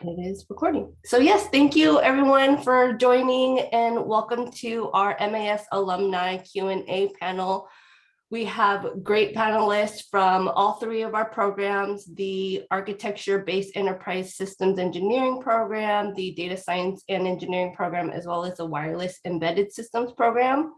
It is recording. So yes, thank you everyone for joining and welcome to our MAS Alumni Q&A Panel. We have great panelists from all three of our programs, the Architecture-Based Enterprise Systems Engineering program, the Data Science and Engineering program, as well as the Wireless Embedded Systems program.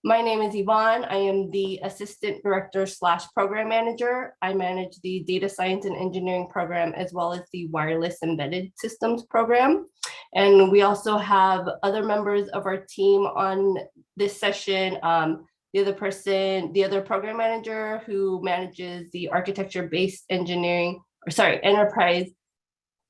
My name is Yvonne. I am the Assistant Director / Program Manager. I manage the Data Science and Engineering program, as well as the Wireless Embedded Systems program. And we also have other members of our team on this session. The other program manager who manages the Architecture-Based Enterprise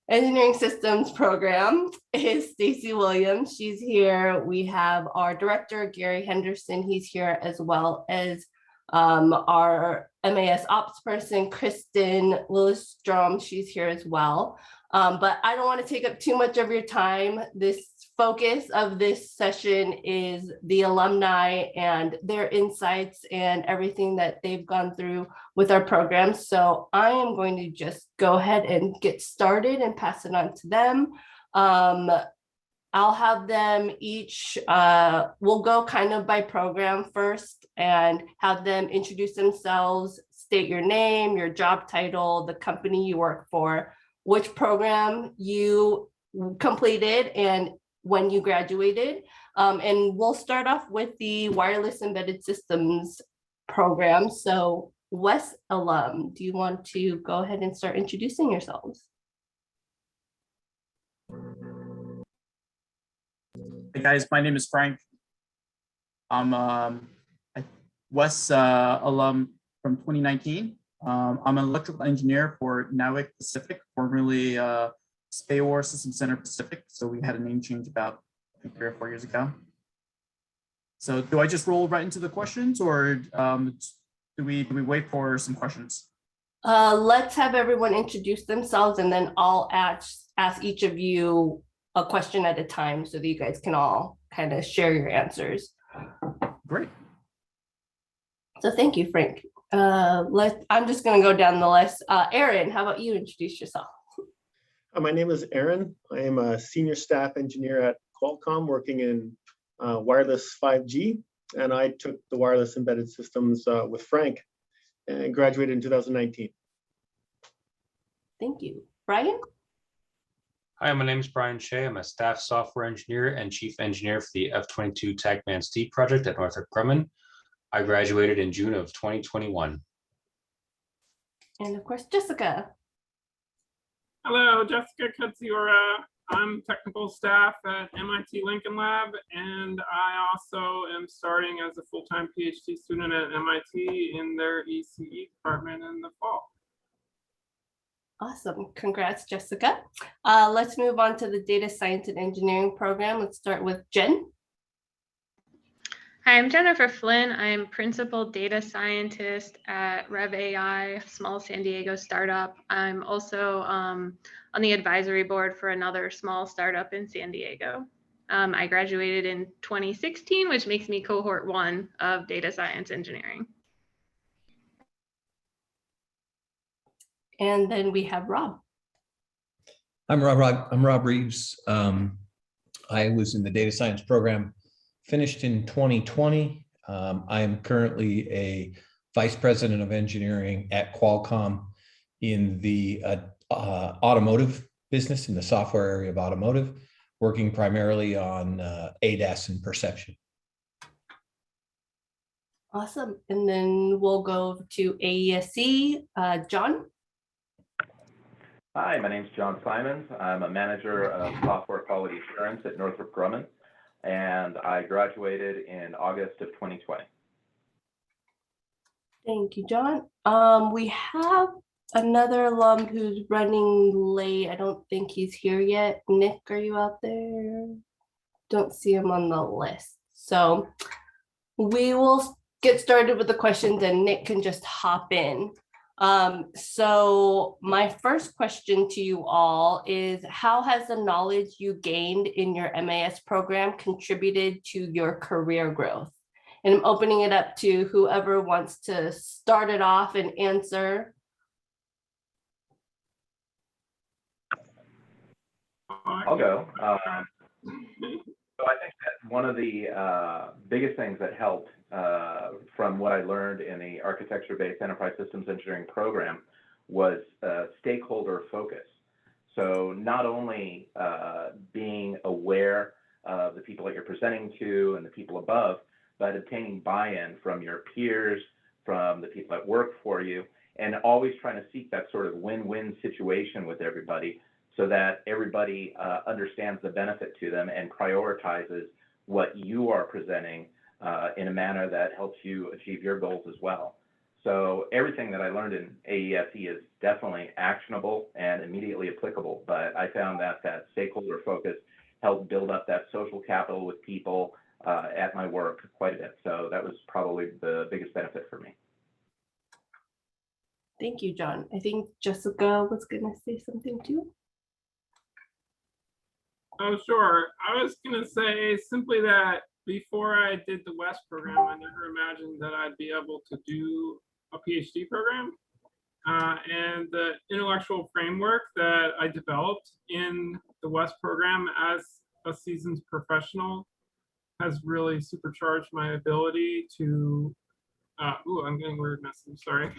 Engineering Systems program is Stacy Williams. She's here. We have our director, Gary Henderson. He's here, as well as our MAS ops person, Kristen Lillistrom. She's here as well. But I don't want to take up too much of your time. This focus of this session is the alumni and their insights and everything that they've gone through with our program. So I am going to just go ahead and get started and pass it on to them. I'll have them each, we'll go kind of by program first and have them introduce themselves, state your name, your job title, the company you work for, which program you completed, and when you graduated. And we'll start off with the Wireless Embedded Systems program. So West alum, do you want to go ahead and start introducing yourselves? Hey guys, my name is Frank. I'm a West alum from 2019. I'm an electrical engineer for NAWIC Pacific, formerly Spay System Center Pacific. So we had a name change about 3 or 4 years ago. So do I just roll right into the questions, or do we wait for some questions? Let's have everyone introduce themselves, and then I'll ask each of you a question at a time so that you guys can all kind of share your answers. Great. So thank you, Frank. I'm just going to go down the list. Aaron, how about you introduce yourself? My name is Aaron. I am a senior staff engineer at Qualcomm working in wireless 5G, and I took the wireless embedded systems with Frank and graduated in 2019. Thank you. Brian? Hi, my name is Brian Shea. I'm a staff software engineer and chief engineer for the F-22 TACMAN-ST project at Northrop Grumman. I graduated in June of 2021. And of course, Jessica. Hello, Jessica Katsiora. I'm technical staff at MIT Lincoln Lab, and I also am starting as a full-time PhD student at MIT in their ECE department in the fall. Awesome. Congrats, Jessica. Let's move on to the Data Science and Engineering program. Let's start with Jen. Hi, I'm Jennifer Flynn. I'm Principal Data Scientist at Rev AI, small San Diego startup. I'm also on the advisory board for another small startup in San Diego. I graduated in 2016, which makes me cohort 1 of Data Science Engineering. And then we have Rob. I'm Rob Reeves. I was in the data science program, finished in 2020. I am currently a vice president of engineering at Qualcomm in the automotive business, in the software area of automotive, working primarily on ADAS and perception. Awesome. And then we'll go to AESC. John? Hi, my name is John Simons. I'm a manager of software quality assurance at Northrop Grumman, and I graduated in August of 2020. Thank you, John. We have another alum who's running late. I don't think he's here yet. Nick, are you out there? Don't see him on the list. So we will get started with the questions and Nick can just hop in. So my first question to you all is, how has the knowledge you gained in your MAS program contributed to your career growth? And I'm opening it up to whoever wants to start it off and answer. I'll go. So I think that one of the biggest things that helped from what I learned in the architecture-based enterprise systems engineering program was stakeholder focus. So not only being aware of the people that you're presenting to and the people above, but obtaining buy-in from your peers, from the people that work for you, and always trying to seek that sort of win-win situation with everybody so that everybody understands the benefit to them and prioritizes what you are presenting in a manner that helps you achieve your goals as well. So everything that I learned in AESE is definitely actionable and immediately applicable, but I found that that stakeholder focus helped build up that social capital with people at my work quite a bit. So that was probably the biggest benefit for me. Thank you, John. I think Jessica was gonna say something too. Oh, sure. I was going to say simply that before I did the West program, I never imagined that I'd be able to do a PhD program. And the intellectual framework that I developed in the West program as a seasoned professional has really supercharged my ability to, I'm getting weird message, sorry.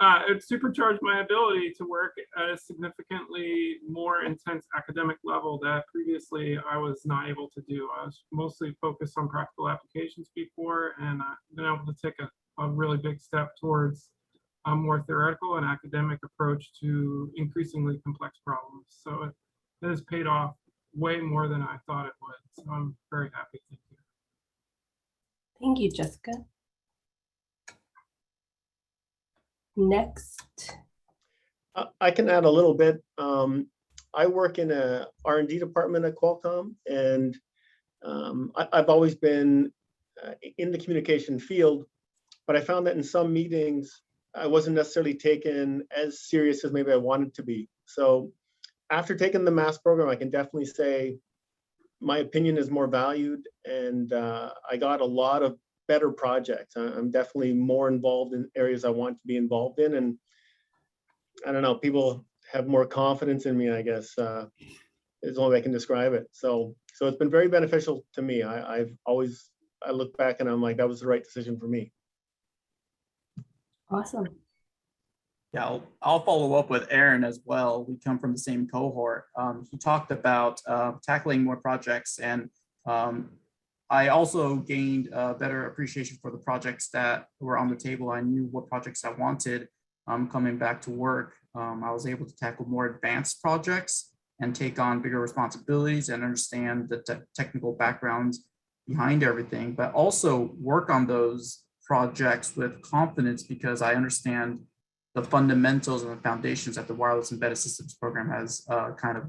It supercharged my ability to work at a significantly more intense academic level that previously I was not able to do. I was mostly focused on practical applications before, and I've been able to take a really big step towards a more theoretical and academic approach to increasingly complex problems. So it has paid off way more than I thought it would. So I'm very happy. Thank you. Thank you, Jessica. Next. I can add a little bit. I work in a R&D department at Qualcomm, and I've always been in the communication field, but I found that in some meetings, I wasn't necessarily taken as serious as maybe I wanted to be. So after taking the MAS program, I can definitely say my opinion is more valued, and I got a lot of better projects. I'm definitely more involved in areas I want to be involved in, and I don't know, people have more confidence in me, I guess, is the only way I can describe it. So it's been very beneficial to me. I look back and I'm like, that was the right decision for me. Awesome. Yeah, I'll follow up with Aaron as well. We come from the same cohort. He talked about tackling more projects, and I also gained a better appreciation for the projects that were on the table. I knew what projects I wanted coming back to work. I was able to tackle more advanced projects and take on bigger responsibilities and understand the technical backgrounds behind everything, but also work on those projects with confidence because I understand the fundamentals and the foundations that the wireless embedded systems program has kind of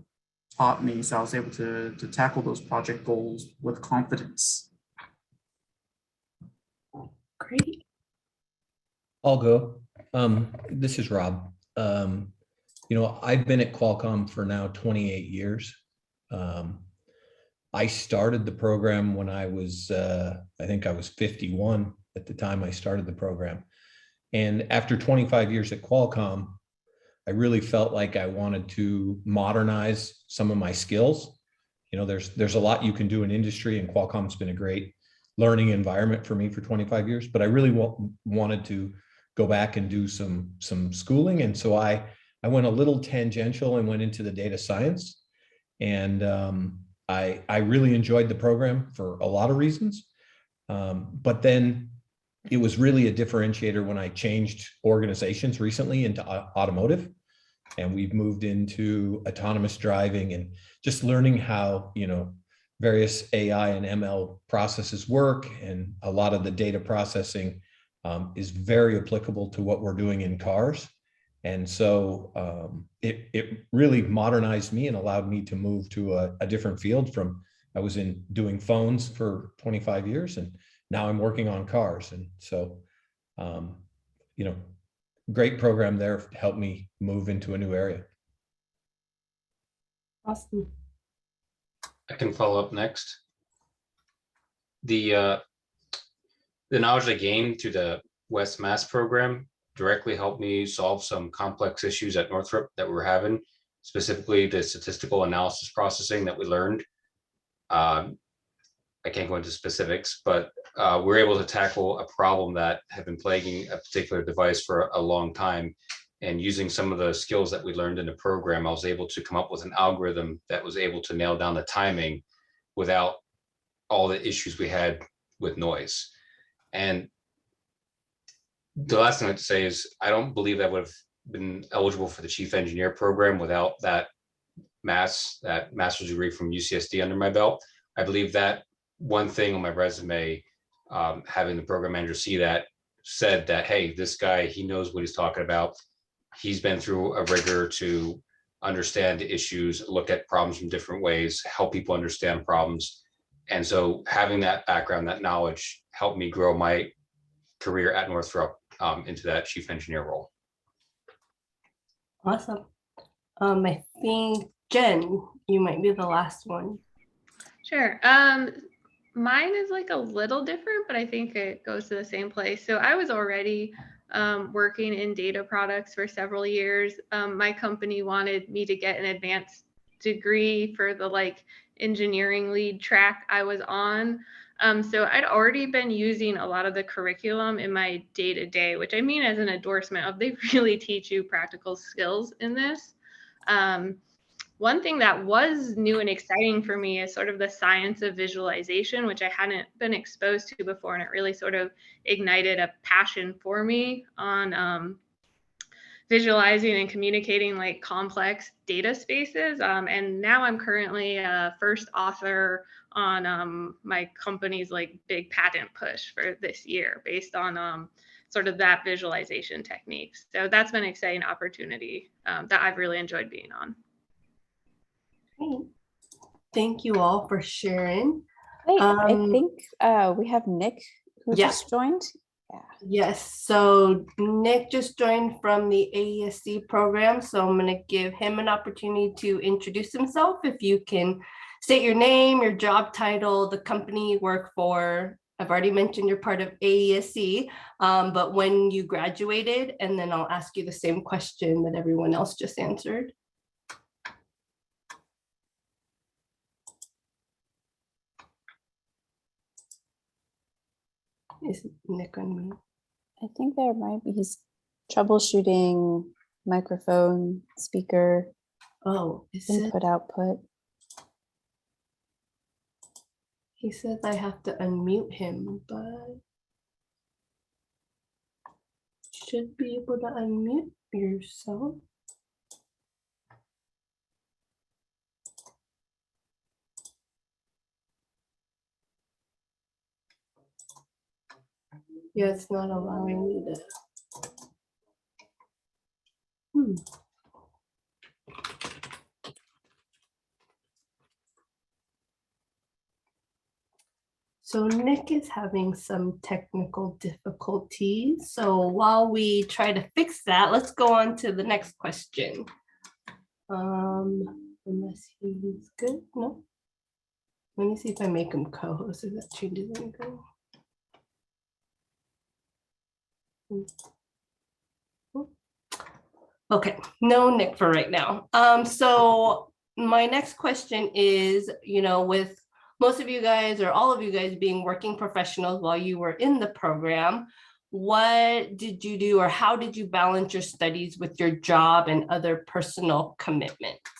taught me. So I was able to tackle those project goals with confidence. Great. I'll go. This is Rob. I've been at Qualcomm for now 28 years. I started the program when I was, I think I was 51 at the time I started the program. And after 25 years at Qualcomm, I really felt like I wanted to modernize some of my skills. There's a lot you can do in industry, and Qualcomm's been a great learning environment for me for 25 years, but I really wanted to go back and do some schooling. And so I went a little tangential and went into the data science. And I really enjoyed the program for a lot of reasons. But then it was really a differentiator when I changed organizations recently into automotive, and we've moved into autonomous driving and just learning how, various AI and ML processes work, and a lot of the data processing is very applicable to what we're doing in cars. And so it really modernized me and allowed me to move to a different field from, I was doing phones for 25 years, and now I'm working on cars. And so, great program there to help me move into a new area. Awesome. I can follow up next. The knowledge I gained through the West MAS program directly helped me solve some complex issues at Northrop that we were having specifically the statistical analysis processing that we learned. I can't go into specifics, but we're able to tackle a problem that had been plaguing a particular device for a long time. And using some of the skills that we learned in the program, I was able to come up with an algorithm that was able to nail down the timing without all the issues we had with noise. And the last thing I'd say is I don't believe I would have been eligible for the chief engineer program without that master's degree from UCSD under my belt. I believe that one thing on my resume, having the program manager see that, said that, hey, this guy, he knows what he's talking about. He's been through a rigor to understand the issues, look at problems from different ways, help people understand problems. And so having that background, that knowledge helped me grow my career at Northrop into that chief engineer role. Awesome. I think Jen, you might be the last one. Sure. Mine is like a little different, but I think it goes to the same place. So I was already working in data products for several years. My company wanted me to get an advanced degree for the like engineering lead track I was on. So I'd already been using a lot of the curriculum in my day-to-day, which I mean as an endorsement of they really teach you practical skills in this. One thing that was new and exciting for me is sort of the science of visualization, which I hadn't been exposed to before. And it really sort of ignited a passion for me on visualizing and communicating like complex data spaces. And now I'm currently a first author on my company's like big patent push for this year based on sort of that visualization techniques. So that's been an exciting opportunity that I've really enjoyed being on. Thank you all for sharing. Wait, I think we have Nick who just joined. Yeah. Yes, so Nick just joined from the AESC program, so I'm going to give him an opportunity to introduce himself. If you can state your name, your job title, the company you work for. I've already mentioned you're part of AESC, but when you graduated, and then I'll ask you the same question that everyone else just answered. Is Nick on mute? I think there might be, he's troubleshooting microphone, speaker, input, output. He says I have to unmute him, but should be able to unmute yourself. Yeah, it's not allowing me to. So Nick is having some technical difficulties. So while we try to fix that, let's go on to the next question. Unless he's good, no. Let me see if I make him co-host, if that changes anything. Okay, no Nick for right now. So my next question is, with most of you guys or all of you guys being working professionals while you were in the program, what did you do or how did you balance your studies with your job and other personal commitments?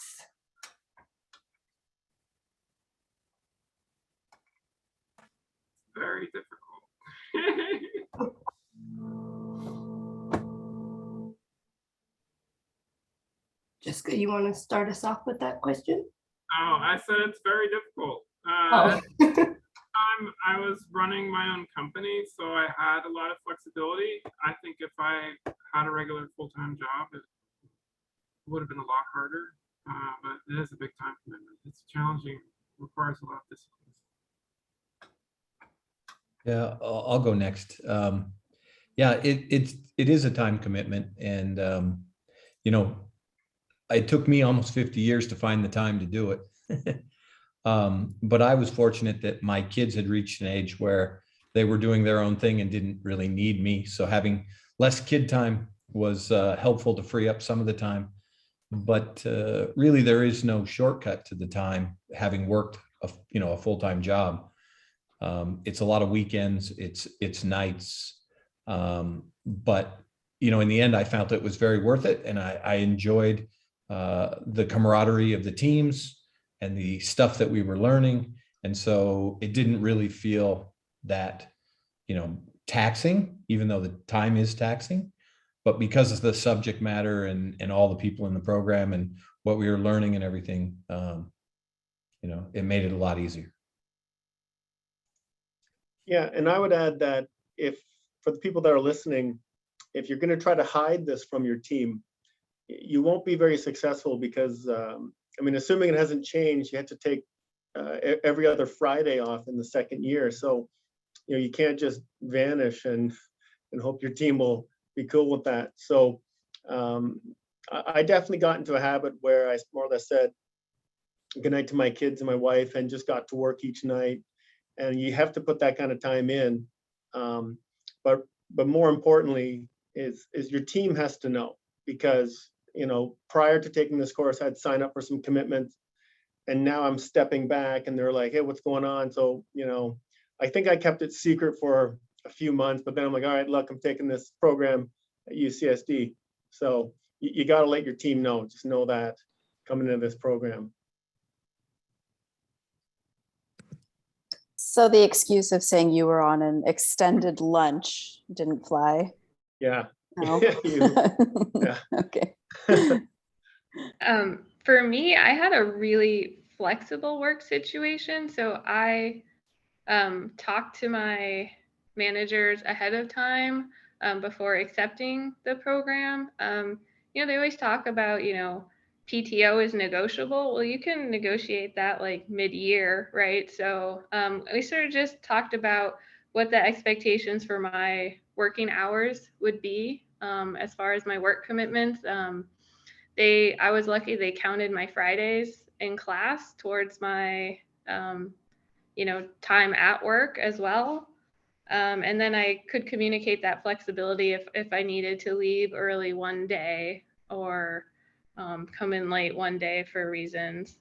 Very difficult. Jessica, you want to start us off with that question? Oh, I said it's very difficult. I was running my own company, so I had a lot of flexibility. I think if I had a regular full-time job, it would have been a lot harder, but it is a big time commitment. It's challenging, requires a lot of discipline. Yeah, I'll go next. Yeah, it is a time commitment, and it took me almost 50 years to find the time to do it. But I was fortunate that my kids had reached an age where they were doing their own thing and didn't really need me. So having less kid time was helpful to free up some of the time. but really there is no shortcut to the time, having worked a full-time job. It's a lot of weekends, it's nights, but in the end I found it was very worth it, and I enjoyed the camaraderie of the teams and the stuff that we were learning. And so it didn't really feel that taxing, even though the time is taxing. But because of the subject matter and all the people in the program and what we were learning and everything, it made it a lot easier. Yeah, and I would add that for the people that are listening, if you're going to try to hide this from your team, you won't be very successful, because, assuming it hasn't changed, you have to take every other Friday off in the second year. So, you can't just vanish and hope your team will be cool with that. So I definitely got into a habit where I more or less said goodnight to my kids and my wife and just got to work each night. And you have to put that kind of time in. But more importantly is your team has to know, because, prior to taking this course, I'd sign up for some commitments, and now I'm stepping back and they're like, hey, what's going on? So, I think I kept it secret for a few months, but then I'm like, all right, look, I'm taking this program at UCSD. So you got to let your team know, just know that coming into this program. So the excuse of saying you were on an extended lunch didn't fly? Yeah. No. Yeah. Okay. For me, I had a really flexible work situation. So I talked to my managers ahead of time before accepting the program. They always talk about, PTO is negotiable. Well, you can negotiate that like mid-year, right? So we sort of just talked about what the expectations for my working hours would be as far as my work commitments. I was lucky they counted my Fridays in class towards my time at work as well. And then I could communicate that flexibility if I needed to leave early one day or come in late one day for reasons.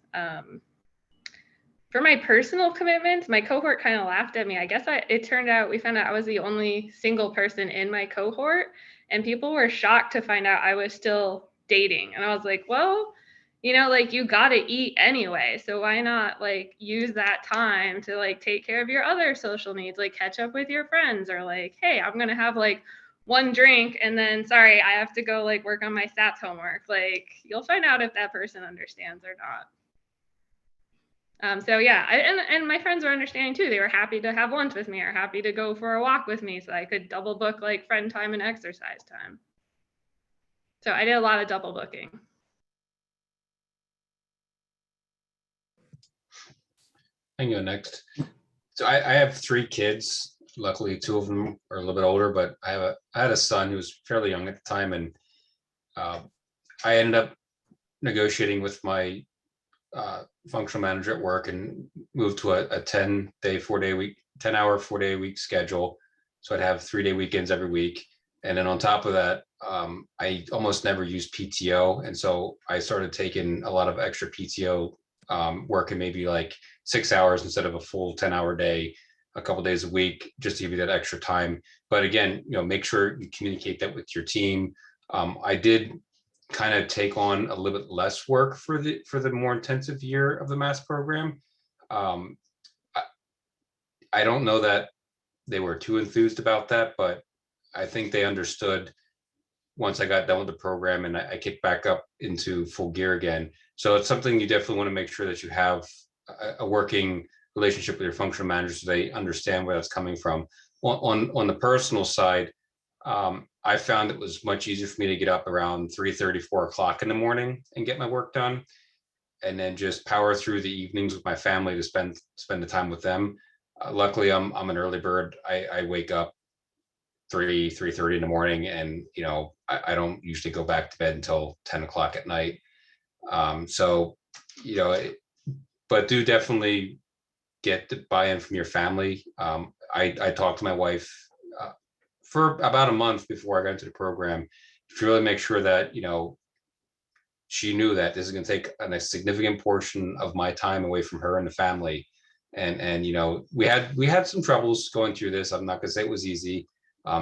For my personal commitments, my cohort kind of laughed at me. I guess we found out I was the only single person in my cohort, and people were shocked to find out I was still dating. And I was like, well, you got to eat anyway. So why not use that time to take care of your other social needs, catch up with your friends, or hey, I'm going to have one drink and then, sorry, I have to go work on my stats homework. You'll find out if that person understands or not. So yeah, and my friends were understanding too. They were happy to have lunch with me or happy to go for a walk with me so I could double book friend time and exercise time. So I did a lot of double booking. I can go next. So I have 3 kids. Luckily, 2 of them are a little bit older, but I had a son who was fairly young at the time, and I ended up negotiating with my functional manager at work and moved to a 10-hour, 4-day week schedule. So I'd have 3-day weekends every week. And then on top of that, I almost never used PTO. And so I started taking a lot of extra PTO, working maybe 6 hours instead of a full 10-hour day, a couple days a week, just to give you that extra time. But again, make sure you communicate that with your team. I did kind of take on a little bit less work for the more intensive year of the MAS program. I don't know that they were too enthused about that, but I think they understood once I got done with the program and I kicked back up into full gear again. So it's something you definitely want to make sure that you have a working relationship with your functional manager so they understand where that's coming from. On the personal side, I found it was much easier for me to get up around 3:30, 4 o'clock in the morning and get my work done, and then just power through the evenings with my family to spend the time with them. Luckily, I'm an early bird. I wake up 3:30 in the morning, and I don't usually go back to bed until 10 o'clock at night. But do definitely get the buy-in from your family. I talked to my wife for about a month before I got into the program to really make sure that she knew that this is going to take a significant portion of my time away from her and the family. And you know, we had some troubles going through this. I'm not going to say it was easy.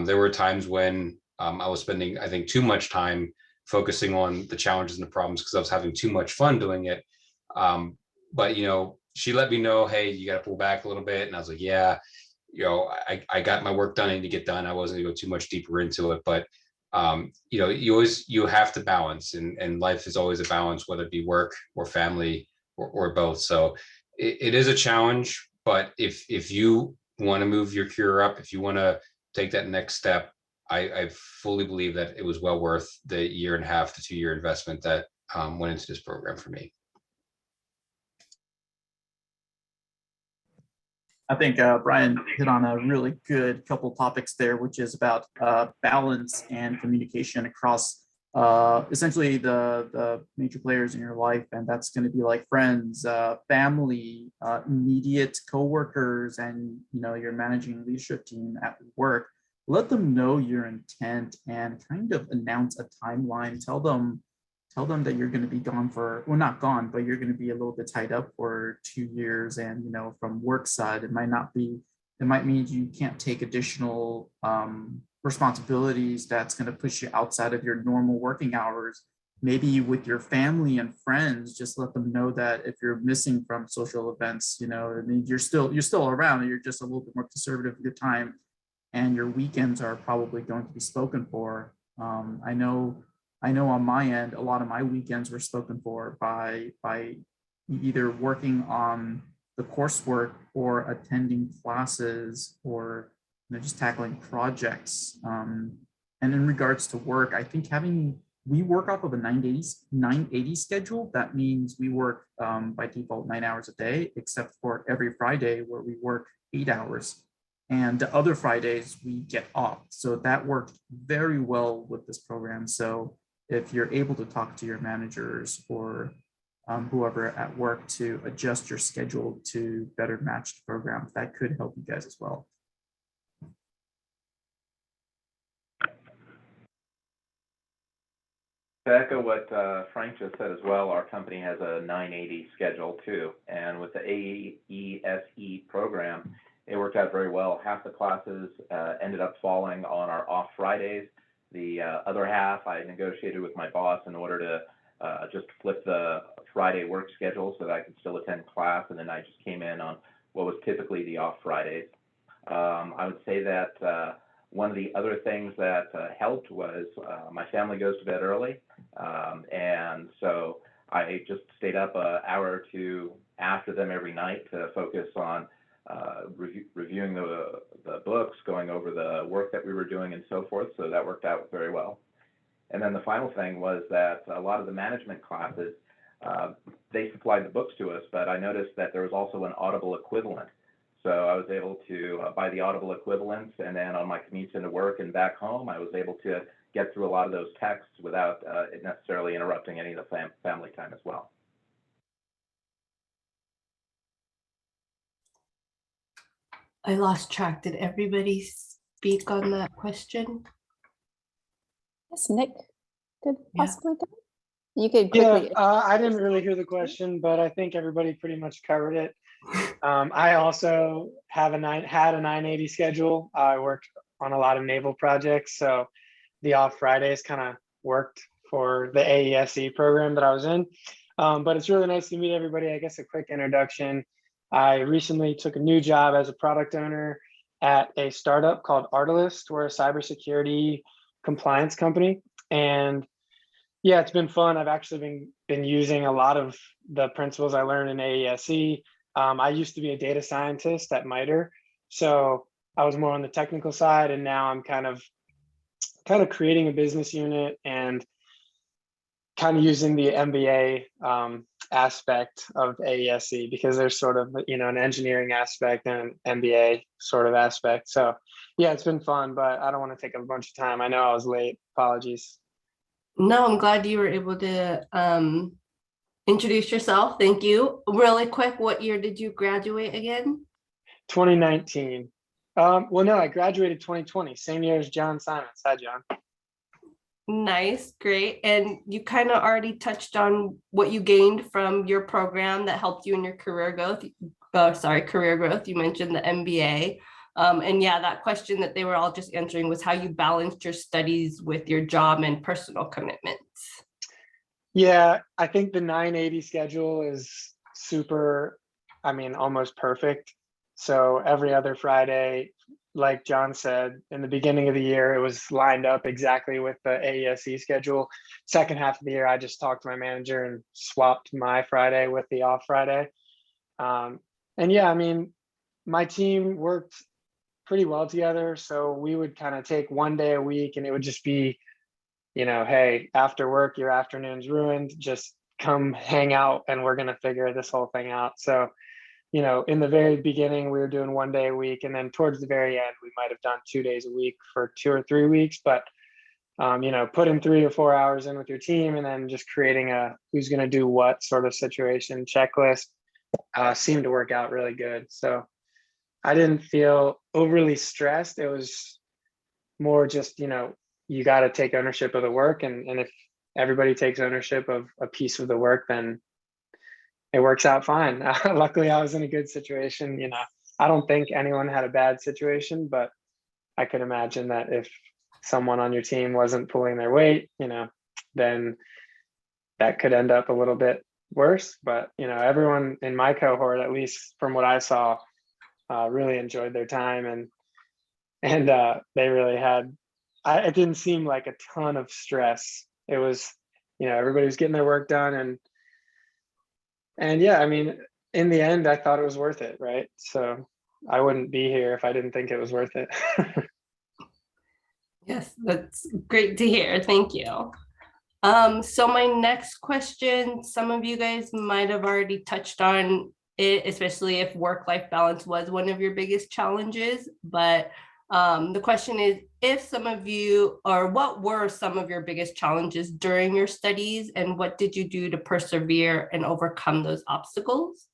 There were times when I was spending, I think, too much time focusing on the challenges and the problems because I was having too much fun doing it. But you know, she let me know, hey, you got to pull back a little bit, and I was like, yeah, you know, I got my work done. I need to get done. I wasn't going to go too much deeper into it, but you know, you have to balance, and life is always a balance, whether it be work or family or both. So it is a challenge, but if you want to move your career up, if you want to take that next step, I fully believe that it was well worth the 1.5 to 2 year investment that went into this program for me. I think Brian hit on a really good couple topics there, which is about balance and communication across essentially the major players in your life. And that's going to be like friends, family, immediate coworkers, and you know, your managing leadership team at work. Let them know your intent and kind of announce a timeline. Tell them that you're going to be gone for, well, not gone, but you're going to be a little bit tied up for 2 years. And, you know, from work side, it might mean you can't take additional responsibilities that's going to push you outside of your normal working hours. Maybe with your family and friends, just let them know that if you're missing from social events, you know, I mean, you're still around, you're just a little bit more conservative with your time, and your weekends are probably going to be spoken for. I know on my end, a lot of my weekends were spoken for by either working on the coursework or attending classes, or you know, just tackling projects. And in regards to work, I think we work off of a 980 schedule. That means we work by default 9 hours a day, except for every Friday where we work 8 hours. And the other Fridays we get off. So that worked very well with this program. So if you're able to talk to your managers or whoever at work to adjust your schedule to better match the program, that could help you guys as well. To echo what Frank just said as well, our company has a 980 schedule too. And with the AESE program, it worked out very well. Half the classes ended up falling on our off Fridays. The other half, I negotiated with my boss in order to just flip the Friday work schedule so that I could still attend class, and then I just came in on what was typically the off Fridays. I would say that one of the other things that helped was my family goes to bed early, and so I just stayed up an hour or two after them every night to focus on reviewing the books, going over the work that we were doing and so forth. So that worked out very well. And then the final thing was that a lot of the management classes, they supplied the books to us, but I noticed that there was also an Audible equivalent. So I was able to buy the Audible equivalents, and then on my commutes into work and back home, I was able to get through a lot of those texts without it necessarily interrupting any of the family time as well. I lost track. Did everybody speak on that question? Yes, Nick did Yeah. possibly. You could quickly. Yeah, I didn't really hear the question, but I think everybody pretty much covered it. I also had a 980 schedule. I worked on a lot of naval projects, so the off Fridays kind of worked for the AESE program that I was in. But it's really nice to meet everybody. I guess a quick introduction. I recently took a new job as a product owner at a startup called Artalist. We're a cybersecurity compliance company, and yeah, it's been fun. I've actually been using a lot of the principles I learned in AESE. I used to be a data scientist at MITRE, so I was more on the technical side, and now I'm kind of creating a business unit and kind of using the MBA aspect of AESE, because there's sort of, you know, an engineering aspect and an MBA sort of aspect. So yeah, it's been fun, but I don't want to take up a bunch of time. I know I was late. Apologies. No, I'm glad you were able to introduce yourself. Thank you. Really quick, what year did you graduate again? 2019. Well, no, I graduated 2020, same year as John Simons. Hi, John. Nice, great. And you kind of already touched on what you gained from your program that helped you in your career growth. Career growth. You mentioned the MBA. And yeah, that question that they were all just answering was how you balanced your studies with your job and personal commitments. Yeah, I think the 980 schedule is super, I mean, almost perfect. So every other Friday, like John said, in the beginning of the year, it was lined up exactly with the AESE schedule. Second half of the year, I just talked to my manager and swapped my Friday with the off Friday. And yeah, I mean, my team worked pretty well together. So we would kind of take one day a week and it would just be, you know, hey, after work, your afternoon's ruined, just come hang out and we're going to figure this whole thing out. So, you know, in the very beginning, we were doing one day a week. And then towards the very end, we might have done 2 days a week for 2 or 3 weeks. But, you know, putting 3 or 4 hours in with your team and then just creating a who's going to do what sort of situation checklist seemed to work out really good. So I didn't feel overly stressed. It was more just, you know, you got to take ownership of the work. And if everybody takes ownership of a piece of the work, then it works out fine. Luckily, I was in a good situation. You know, I don't think anyone had a bad situation, but I could imagine that if someone on your team wasn't pulling their weight, you know, then that could end up a little bit worse. But, you know, everyone in my cohort, at least from what I saw, really enjoyed their time and they really had, it didn't seem like a ton of stress. It was, you know, everybody was getting their work done and yeah, I mean, in the end, I thought it was worth it, right? So I wouldn't be here if I didn't think it was worth it. Yes, that's great to hear. Thank you. So my next question, some of you guys might have already touched on it, especially if work-life balance was one of your biggest challenges. But the question is, if some of you, or what were some of your biggest challenges during your studies, and what did you do to persevere and overcome those obstacles?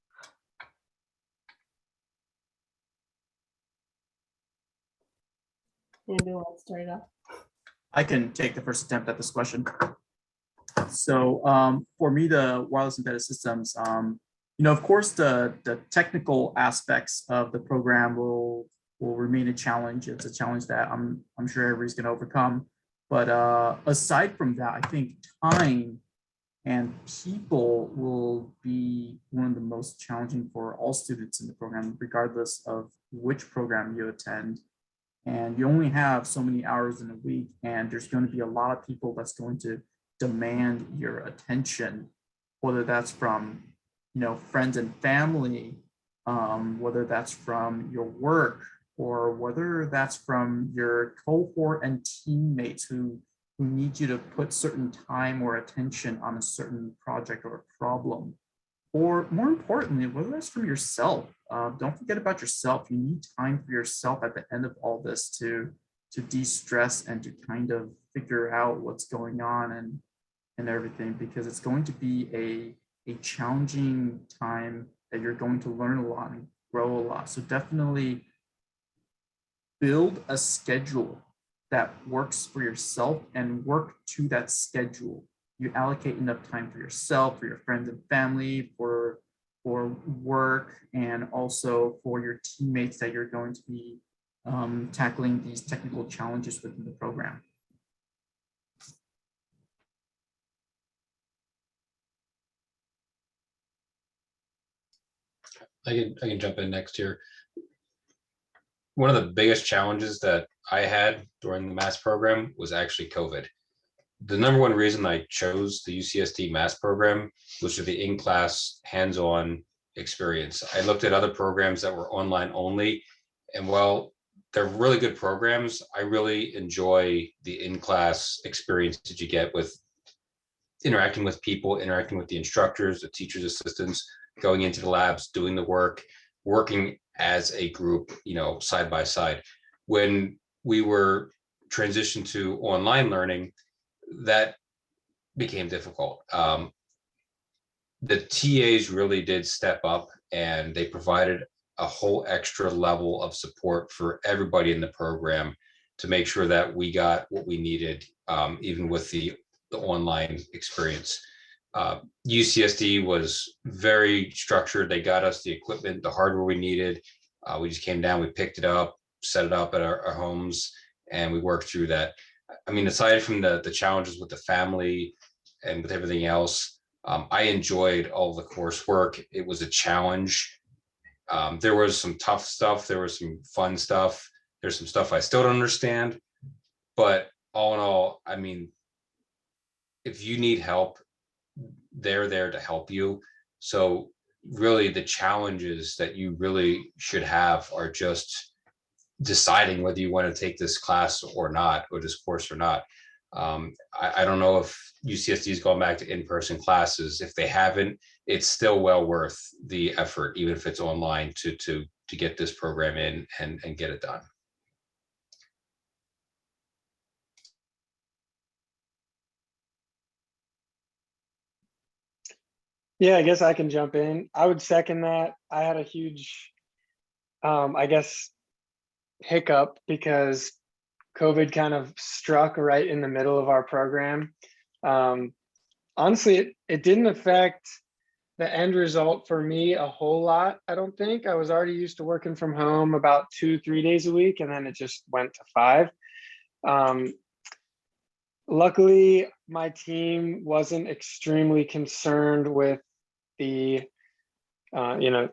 Anybody want to start off? I can take the first attempt at this question. So for me, the wireless embedded systems, you know, of course, the technical aspects of the program will remain a challenge. It's a challenge that I'm sure everybody's going to overcome. But aside from that, I think time and people will be one of the most challenging for all students in the program, regardless of which program you attend. And you only have so many hours in a week, and there's going to be a lot of people that's going to demand your attention, whether that's from, you know, friends and family, whether that's from your work, or whether that's from your cohort and teammates who need you to put certain time or attention on a certain project or a problem. Or more importantly, whether that's from yourself. Don't forget about yourself. You need time for yourself at the end of all this to de-stress and to kind of figure out what's going on and everything, because it's going to be a challenging time that you're going to learn a lot and grow a lot. So definitely build a schedule that works for yourself and work to that schedule. You allocate enough time for yourself, for your friends and family, for work, and also for your teammates that you're going to be tackling these technical challenges within the program. I can jump in next here. One of the biggest challenges that I had during the MAS program was actually COVID. The number one reason I chose the UCSD MAS program was for the in-class hands-on experience. I looked at other programs that were online only, and while they're really good programs, I really enjoy the in-class experience that you get with interacting with people, interacting with the instructors, the teachers' assistants, going into the labs, doing the work, working as a group, you know, side by side. When we were transitioned to online learning, that became difficult. The TAs really did step up, and they provided a whole extra level of support for everybody in the program to make sure that we got what we needed even with the online experience. UCSD was very structured. They got us the equipment, the hardware we needed. We just came down, we picked it up, set it up at our homes, and we worked through that. I mean, aside from the challenges with the family and with everything else, I enjoyed all the coursework. It was a challenge. There was some tough stuff. There was some fun stuff. There's some stuff I still don't understand. But all in all, I mean, if you need help, they're there to help you. So really the challenges that you really should have are just deciding whether you want to take this class or not, or this course or not. I don't know if UCSD has gone back to in-person classes. If they haven't, it's still well worth the effort, even if it's online, to get this program in and get it done. Yeah, I guess I can jump in. I would second that. I had a huge, I guess, hiccup because COVID kind of struck right in the middle of our program. Honestly, it didn't affect the end result for me a whole lot, I don't think. I was already used to working from home about 2-3 days a week, and then it just went to 5. Luckily, my team wasn't extremely concerned with the, you know,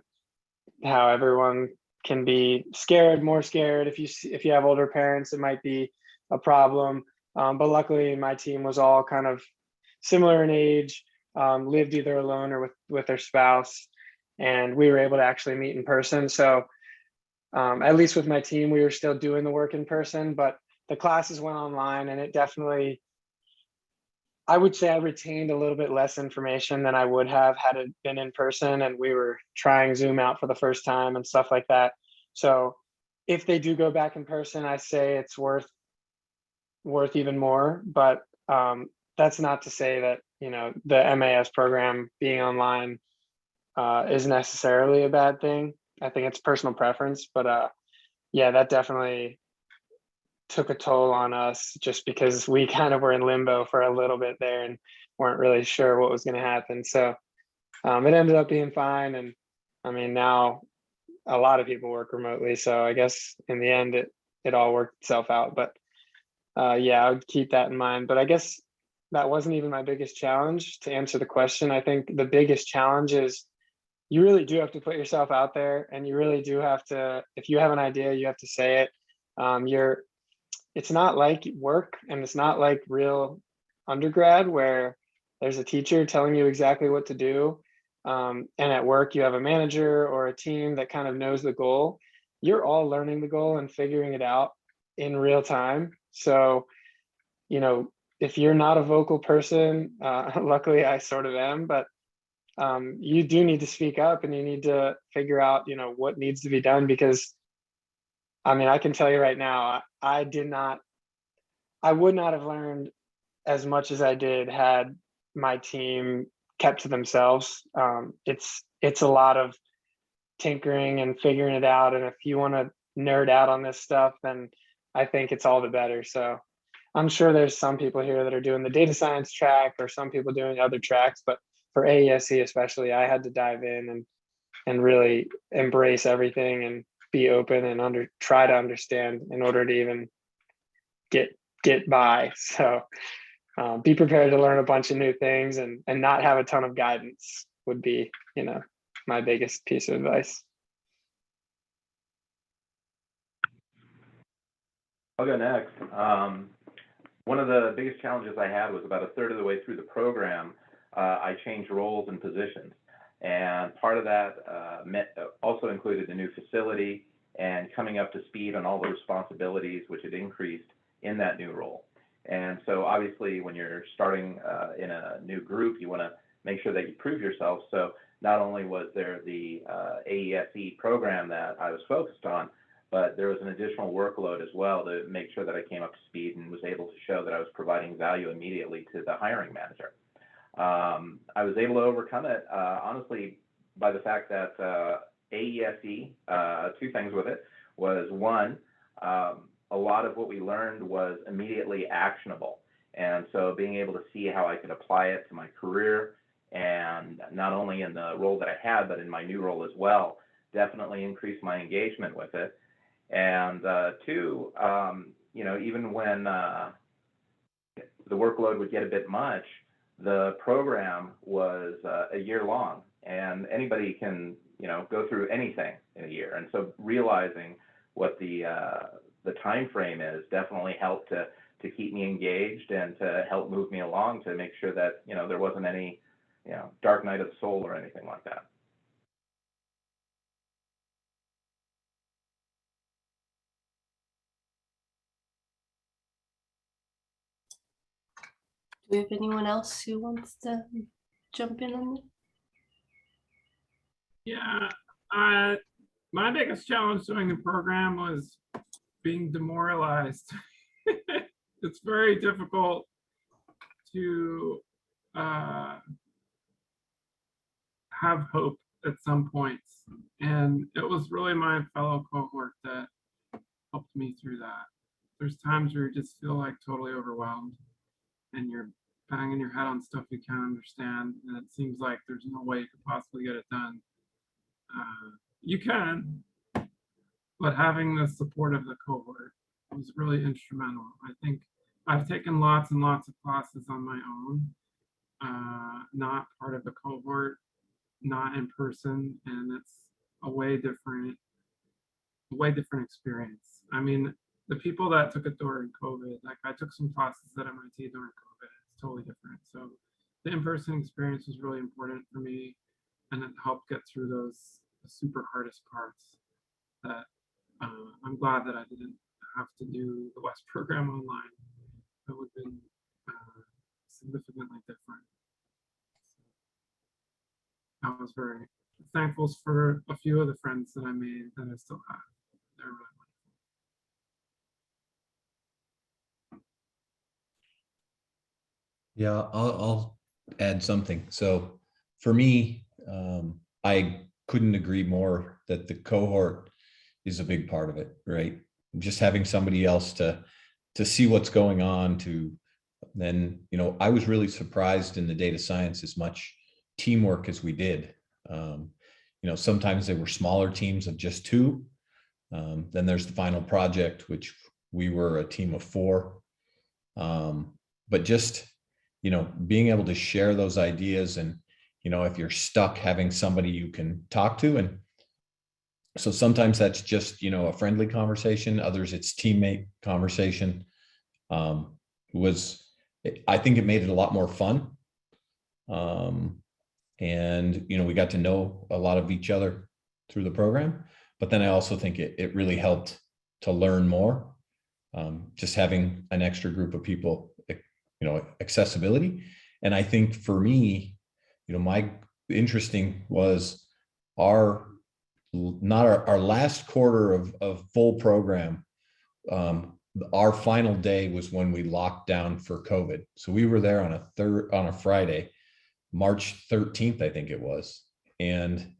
how everyone can be scared, more scared. If you have older parents, it might be a problem. But luckily, my team was all kind of similar in age, lived either alone or with their spouse, and we were able to actually meet in person. So at least with my team, we were still doing the work in person, but the classes went online, and it definitely, I would say I retained a little bit less information than I would have had it been in person, and we were trying Zoom out for the first time and stuff like that. So if they do go back in person, I say it's worth even more, but that's not to say that, you know, the MAS program being online is necessarily a bad thing. I think it's personal preference, but yeah, that definitely took a toll on us just because we kind of were in limbo for a little bit there and weren't really sure what was going to happen. So it ended up being fine. And I mean, now a lot of people work remotely. So I guess in the end, it all worked itself out. But yeah, I would keep that in mind. But I guess that wasn't even my biggest challenge to answer the question. I think the biggest challenge is you really do have to put yourself out there, and you really do have to, if you have an idea, you have to say it. It's not like work, and it's not like real undergrad where there's a teacher telling you exactly what to do. And at work, you have a manager or a team that kind of knows the goal. You're all learning the goal and figuring it out in real time. So, you know, if you're not a vocal person, luckily I sort of am, but you do need to speak up, and you need to figure out, you know, what needs to be done, because I mean, I can tell you right now, I would not have learned as much as I did had my team kept to themselves. It's a lot of tinkering and figuring it out. And if you want to nerd out on this stuff, then I think it's all the better. So I'm sure there's some people here that are doing the data science track, or some people doing other tracks, but for AESE especially, I had to dive in and really embrace everything and be open and try to understand in order to even get by. So be prepared to learn a bunch of new things and not have a ton of guidance would be, you know, my biggest piece of advice. I'll go next. One of the biggest challenges I had was about a third of the way through the program, I changed roles and positions. And part of that also included a new facility and coming up to speed on all the responsibilities which had increased in that new role. And so obviously when you're starting in a new group, you want to make sure that you prove yourself. So not only was there the AESE program that I was focused on, but there was an additional workload as well to make sure that I came up to speed and was able to show that I was providing value immediately to the hiring manager. I was able to overcome it, honestly, by the fact that AESE, two things with it, was one, a lot of what we learned was immediately actionable. And so being able to see how I could apply it to my career, and not only in the role that I had, but in my new role as well, definitely increased my engagement with it. And two, even when the workload would get a bit much, the program was a year long, and anybody can, go through anything in a year. And so realizing what the time frame is definitely helped to keep me engaged and to help move me along, to make sure that, there wasn't any, dark night of the soul or anything like that. Do we have anyone else who wants to jump in on this? Yeah, my biggest challenge during the program was being demoralized. It's very difficult to have hope at some points. And it was really my fellow cohort that helped me through that. There's times where you just feel like totally overwhelmed and you're banging your head on stuff you can't understand. And it seems like there's no way you could possibly get it done. You can, but having the support of the cohort was really instrumental. I think I've taken lots and lots of classes on my own, not part of the cohort, not in person, and it's a way different experience. I mean, the people that took it during COVID, like I took some classes at MIT during COVID, it's totally different. So the in-person experience was really important for me, and it helped get through those super hardest parts that I'm glad that I didn't have to do the West program online. It would have been significantly different. I was very thankful for a few of the friends that I made that I still have. They're really wonderful. Yeah, I'll add something. So for me, I couldn't agree more that the cohort is a big part of it, right? Just having somebody else to see what's going on, to then, I was really surprised in the data science as much teamwork as we did. Sometimes they were smaller teams of just two. Then there's the final project, which we were a team of 4. But just, being able to share those ideas, and, if you're stuck, having somebody you can talk to. And so sometimes that's just, a friendly conversation. Others it's teammate conversation. I think it made it a lot more fun. And, we got to know a lot of each other through the program, but then I also think it really helped to learn more. Just having an extra group of people, accessibility. And I think for me, my interesting was our last quarter of full program. Our final day was when we locked down for COVID. So we were there on a Friday, March 13th, I think it was. And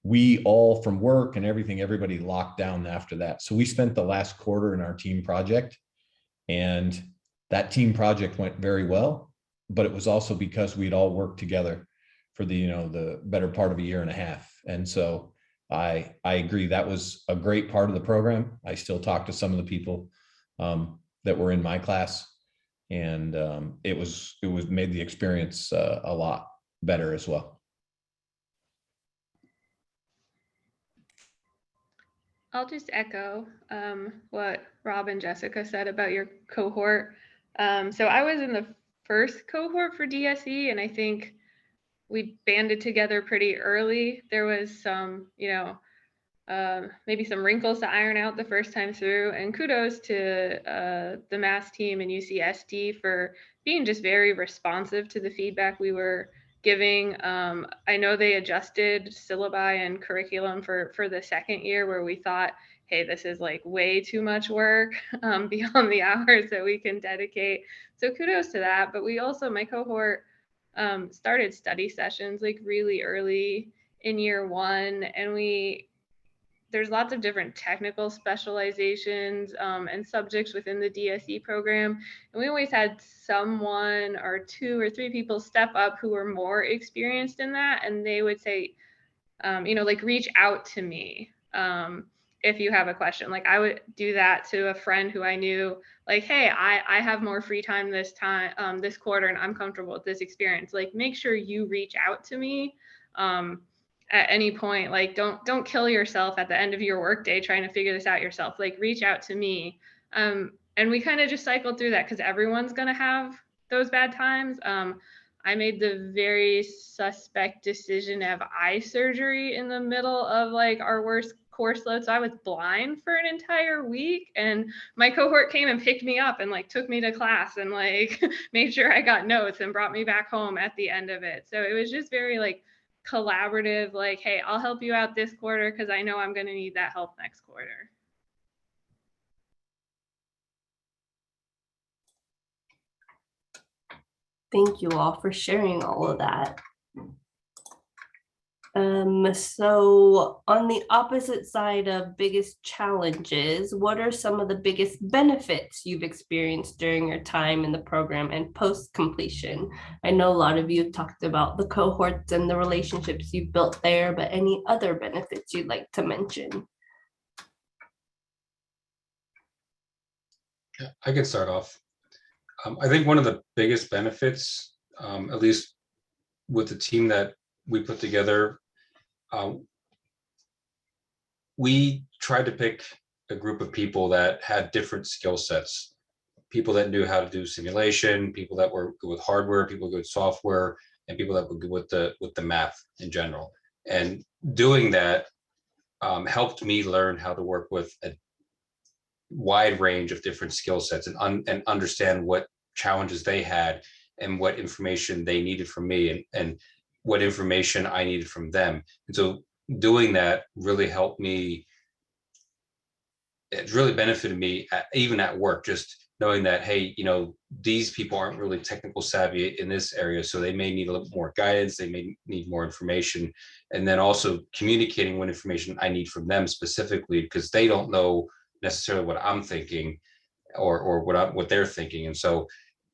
we all, from work and everything, everybody locked down after that. So we spent the last quarter in our team project, and that team project went very well, but it was also because we'd all worked together for the better part of a year and a half. And so I agree, that was a great part of the program. I still talk to some of the people that were in my class, and it was made the experience a lot better as well. I'll just echo what Rob and Jessica said about your cohort. So I was in the first cohort for DSE, and I think we banded together pretty early. There was some, maybe some wrinkles to iron out the first time through, and kudos to the MAS team and UCSD for being just very responsive to the feedback we were giving. I know they adjusted syllabi and curriculum for the second year, where we thought, hey, this is like way too much work beyond the hours that we can dedicate. So kudos to that. But we also, my cohort started study sessions like really early in year 1, and we there's lots of different technical specializations and subjects within the DSE program. And we always had someone or 2 or 3 people step up who were more experienced in that. And they would say, like, reach out to me if you have a question. Like, I would do that to a friend who I knew, like, hey, I have more free time this quarter, and I'm comfortable with this experience. Like, make sure you reach out to me at any point. Like, don't kill yourself at the end of your workday trying to figure this out yourself. Like, reach out to me. And we kind of just cycled through that because everyone's gonna have those bad times. I made the very suspect decision to have eye surgery in the middle of like our worst course load. So I was blind for an entire week, and my cohort came and picked me up and like took me to class and like made sure I got notes and brought me back home at the end of it. So it was just very like collaborative, like, hey, I'll help you out this quarter because I know I'm going to need that help next quarter. Thank you all for sharing all of that. So on the opposite side of biggest challenges, what are some of the biggest benefits you've experienced during your time in the program and post completion? I know a lot of you have talked about the cohorts and the relationships you've built there, but any other benefits you'd like to mention? I could start off. I think one of the biggest benefits, at least with the team that we put together, we tried to pick a group of people that had different skill sets, people that knew how to do simulation, people that were good with hardware, people good with software, and people that were good with the math in general. And doing that helped me learn how to work with a wide range of different skill sets and understand what challenges they had and what information they needed from me and what information I needed from them. And so doing that really helped me. It really benefited me even at work, just knowing that, hey, these people aren't really technical savvy in this area, so they may need a little more guidance, they may need more information, and then also communicating what information I need from them specifically, because they don't know necessarily what I'm thinking or what they're thinking. And so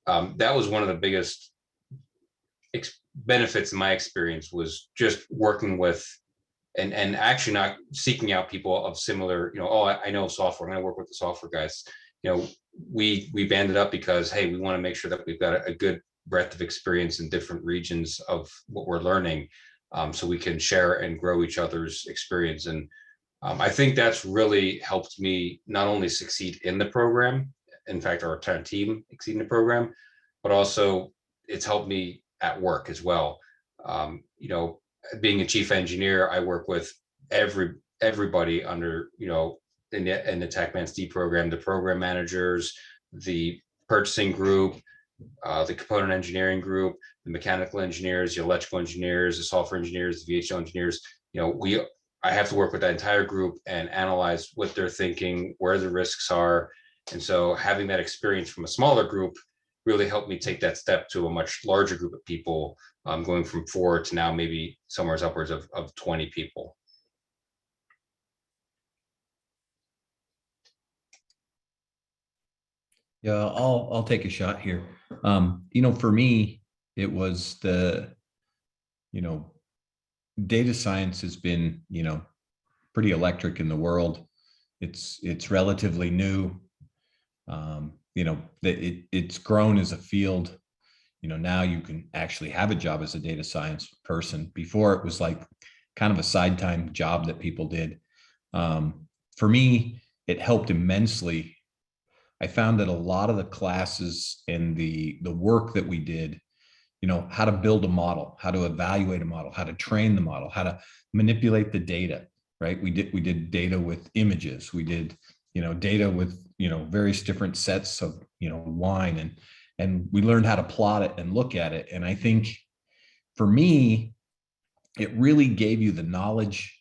that was one of the biggest benefits in my experience, was just working with and actually not seeking out people of similar, I know software, I'm going to work with the software guys. We banded up because, hey, we want to make sure that we've got a good breadth of experience in different regions of what we're learning, so we can share and grow each other's experience. And I think that's really helped me not only succeed in the program, in fact, our entire team succeed in the program, but also it's helped me at work as well. Being a chief engineer, I work with everybody under, in the TechMan's D program, the program managers, the purchasing group, the component engineering group, the mechanical engineers, the electrical engineers, the software engineers, the VHL engineers. I have to work with that entire group and analyze what they're thinking, where the risks are. And so having that experience from a smaller group really helped me take that step to a much larger group of people, going from 4 to now maybe somewhere upwards of 20 people. Yeah, I'll take a shot here. For me, it was data science has been, pretty electric in the world. It's relatively new. It's grown as a field. Now you can actually have a job as a data science person. Before it was like kind of a side time job that people did. For me, it helped immensely. I found that a lot of the classes and the work that we did, how to build a model, how to evaluate a model, how to train the model, how to manipulate the data, right? We did data with images. We did, data with, various different sets of, wine, and we learned how to plot it and look at it. And I think for me, it really gave you the knowledge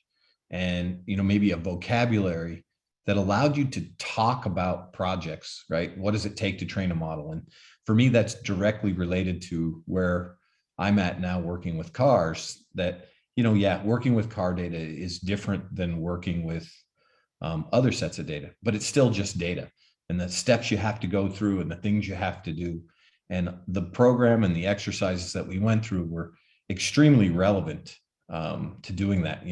and, maybe a vocabulary that allowed you to talk about projects, right? What does it take to train a model? And for me, that's directly related to where I'm at now working with cars, that, working with car data is different than working with other sets of data, but it's still just data, and the steps you have to go through and the things you have to do. And the program and the exercises that we went through were extremely relevant to doing that,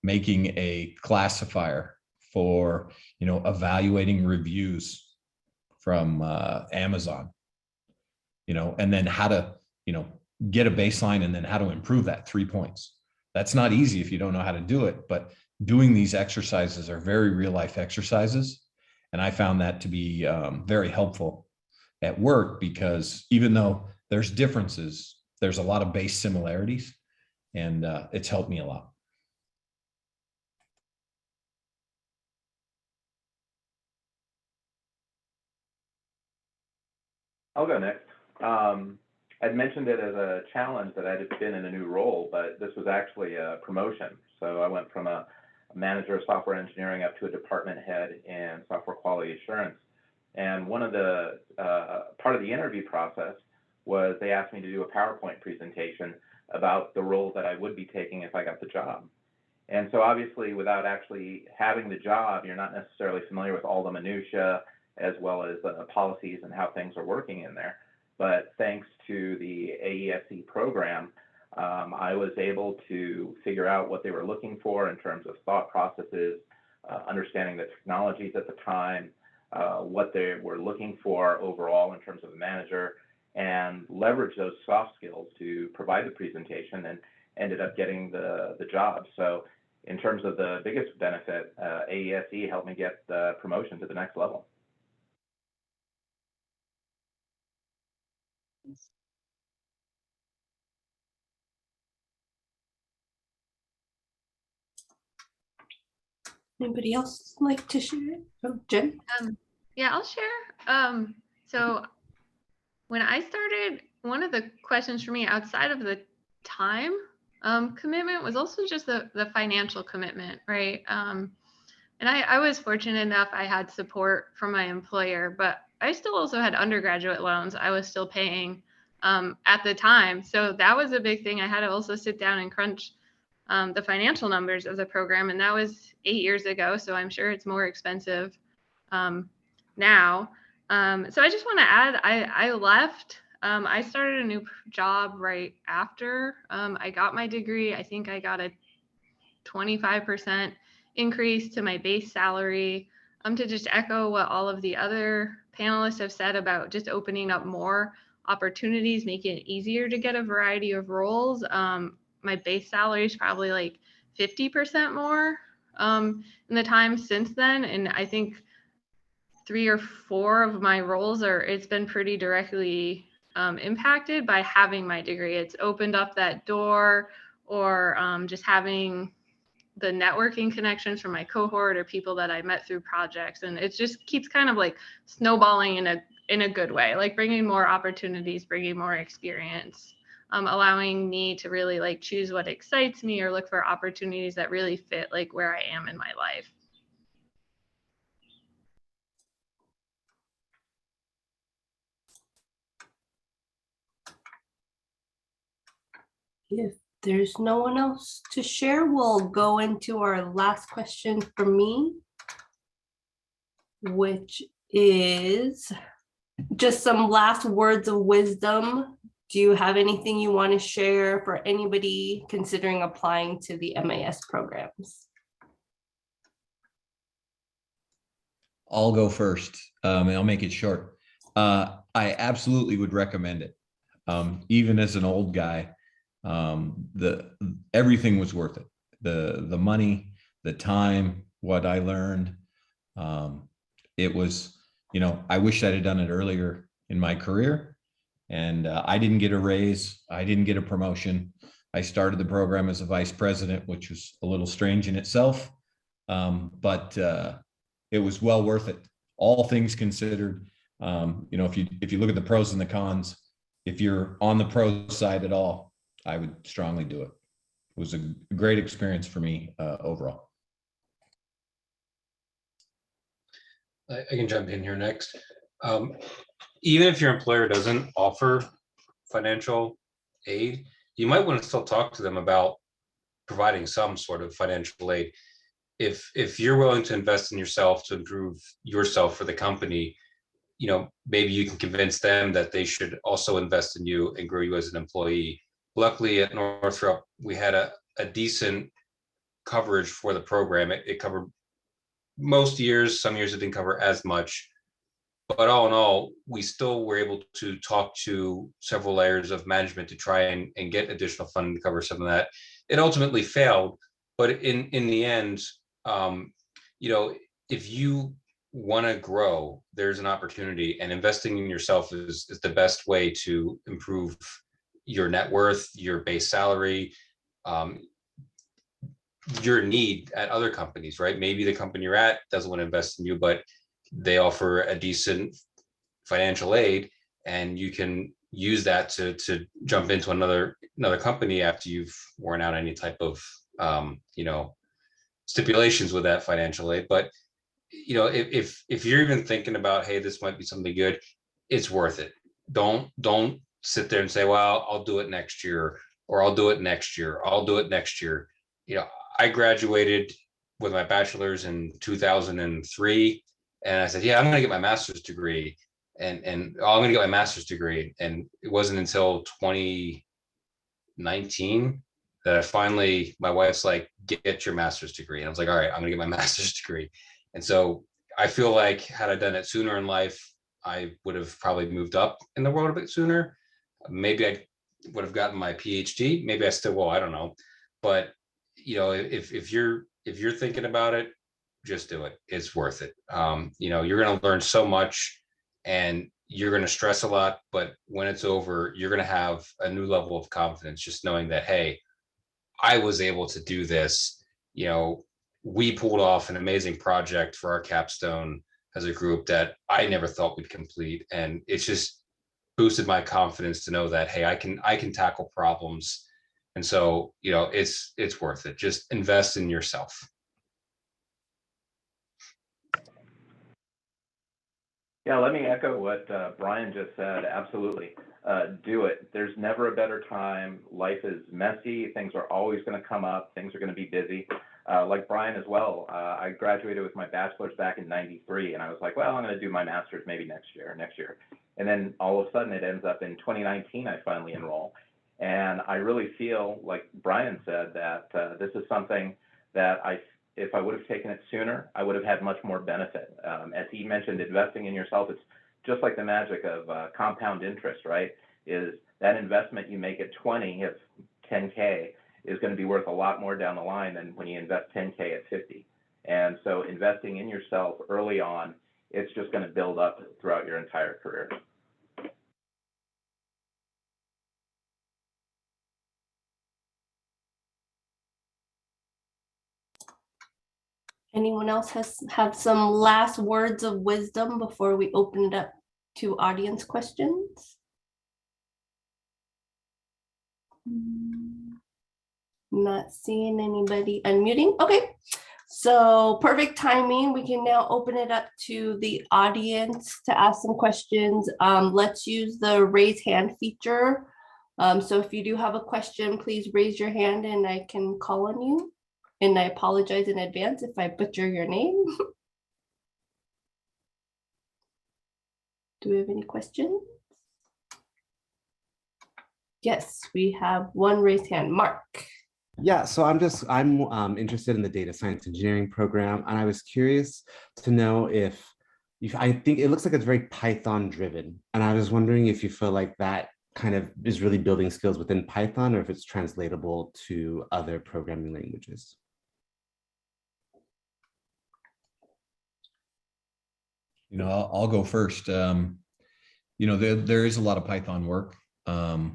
making a classifier for, evaluating reviews from Amazon, and then how to, get a baseline and then how to improve that 3 points. That's not easy if you don't know how to do it, but doing these exercises are very real life exercises. And I found that to be very helpful at work, because even though there's differences, there's a lot of base similarities, and it's helped me a lot. I'll go next. I'd mentioned it as a challenge that I had been in a new role, but this was actually a promotion. So I went from a manager of software engineering up to a department head in software quality assurance. And one of the part of the interview process was they asked me to do a PowerPoint presentation about the role that I would be taking if I got the job. And so obviously, without actually having the job, you're not necessarily familiar with all the minutia as well as the policies and how things are working in there. But thanks to the AESE program, I was able to figure out what they were looking for in terms of thought processes, understanding the technologies at the time, what they were looking for overall in terms of a manager, and leverage those soft skills to provide the presentation, and ended up getting the job. So in terms of the biggest benefit, AESE helped me get the promotion to the next level. Anybody else like to share? Oh, Jen? Yeah, I'll share. So when I started, one of the questions for me outside of the time commitment was also just the financial commitment, right? And I was fortunate enough, I had support from my employer, but I still also had undergraduate loans I was still paying at the time. So that was a big thing. I had to also sit down and crunch the financial numbers of the program. And that was 8 years ago. So I'm sure it's more expensive now. So I just want to add, I left. I started a new job right after I got my degree. I think I got a 25% increase to my base salary. To just echo what all of the other panelists have said about just opening up more opportunities, making it easier to get a variety of roles. My base salary is probably like 50% more in the time since then. And I think 3 or 4 of my roles it's been pretty directly impacted by having my degree. It's opened up that door, or just having the networking connections from my cohort or people that I met through projects. And it just keeps kind of like snowballing in a good way, like bringing more opportunities, bringing more experience, allowing me to really like choose what excites me or look for opportunities that really fit like where I am in my life. If there's no one else to share, we'll go into our last question for me, which is just some last words of wisdom. Do you have anything you want to share for anybody considering applying to the MAS programs? I'll go first, and I'll make it short. I absolutely would recommend it. Even as an old guy, everything was worth it. The money, the time, what I learned. It was, I wish I'd have done it earlier in my career. And I didn't get a raise. I didn't get a promotion. I started the program as a vice president, which was a little strange in itself. But it was well worth it. All things considered, if you look at the pros and the cons, if you're on the pro side at all, I would strongly do it. It was a great experience for me overall. I can jump in here next. Even if your employer doesn't offer financial aid, you might want to still talk to them about providing some sort of financial aid. if you're willing to invest in yourself to improve yourself for the company, maybe you can convince them that they should also invest in you and grow you as an employee. Luckily at Northrop, we had a decent coverage for the program. It covered most years. Some years it didn't cover as much, but all in all, we still were able to talk to several layers of management to try and get additional funding to cover some of that. It ultimately failed, but in the end, if you want to grow, there's an opportunity, and investing in yourself is the best way to improve your net worth, your base salary, your need at other companies, right? Maybe the company you're at doesn't want to invest in you, but they offer a decent financial aid, and you can use that to jump into another company after you've worn out any type of stipulations with that financial aid. But if you're even thinking about, hey, this might be something good, it's worth it. Don't sit there and say, well, I'll do it next year, or I'll do it next year, I'll do it next year. I graduated with my bachelor's in 2003, and I said, yeah, I'm going to get my master's degree, and I'm going to get my master's degree. And it wasn't until 2019 that my wife's like, get your master's degree. And I was like, all right, I'm going to get my master's degree. And so I feel like had I done it sooner in life, I would have probably moved up in the world a bit sooner. Maybe I would have gotten my PhD. Maybe I still will. I don't know. But if you're thinking about it, just do it. It's worth it. You're going to learn so much, and you're going to stress a lot, but when it's over, you're going to have a new level of confidence, just knowing that, hey, I was able to do this. We pulled off an amazing project for our capstone as a group that I never thought we'd complete. And it's just boosted my confidence to know that, hey, I can tackle problems. And so, it's worth it. Just invest in yourself. Yeah, let me echo what Brian just said. Absolutely. Do it. There's never a better time. Life is messy. Things are always going to come up. Things are going to be busy. Like Brian as well. I graduated with my bachelor's back in '93, and I was like, well, I'm going to do my master's maybe next year. And then all of a sudden it ends up in 2019, I finally enroll. And I really feel, like Brian said, that this is something that if I would have taken it sooner, I would have had much more benefit. As he mentioned, investing in yourself, it's just like the magic of compound interest, right? Is that investment you make at 20 of 10K is going to be worth a lot more down the line than when you invest 10K at 50. And so investing in yourself early on, it's just going to build up throughout your entire career. Anyone else have some last words of wisdom before we open it up to audience questions? Not seeing anybody unmuting. Okay, so perfect timing. We can now open it up to the audience to ask some questions. Let's use the raise hand feature. So if you do have a question, please raise your hand and I can call on you. And I apologize in advance if I butcher your name. Do we have any questions? Yes, we have one raised hand. Mark. Yeah, so I'm interested in the data science engineering program, and I was curious to know if I think it looks like it's very Python driven, and I was wondering if you feel like that kind of is really building skills within Python, or if it's translatable to other programming languages. I'll go first. There is a lot of Python work. It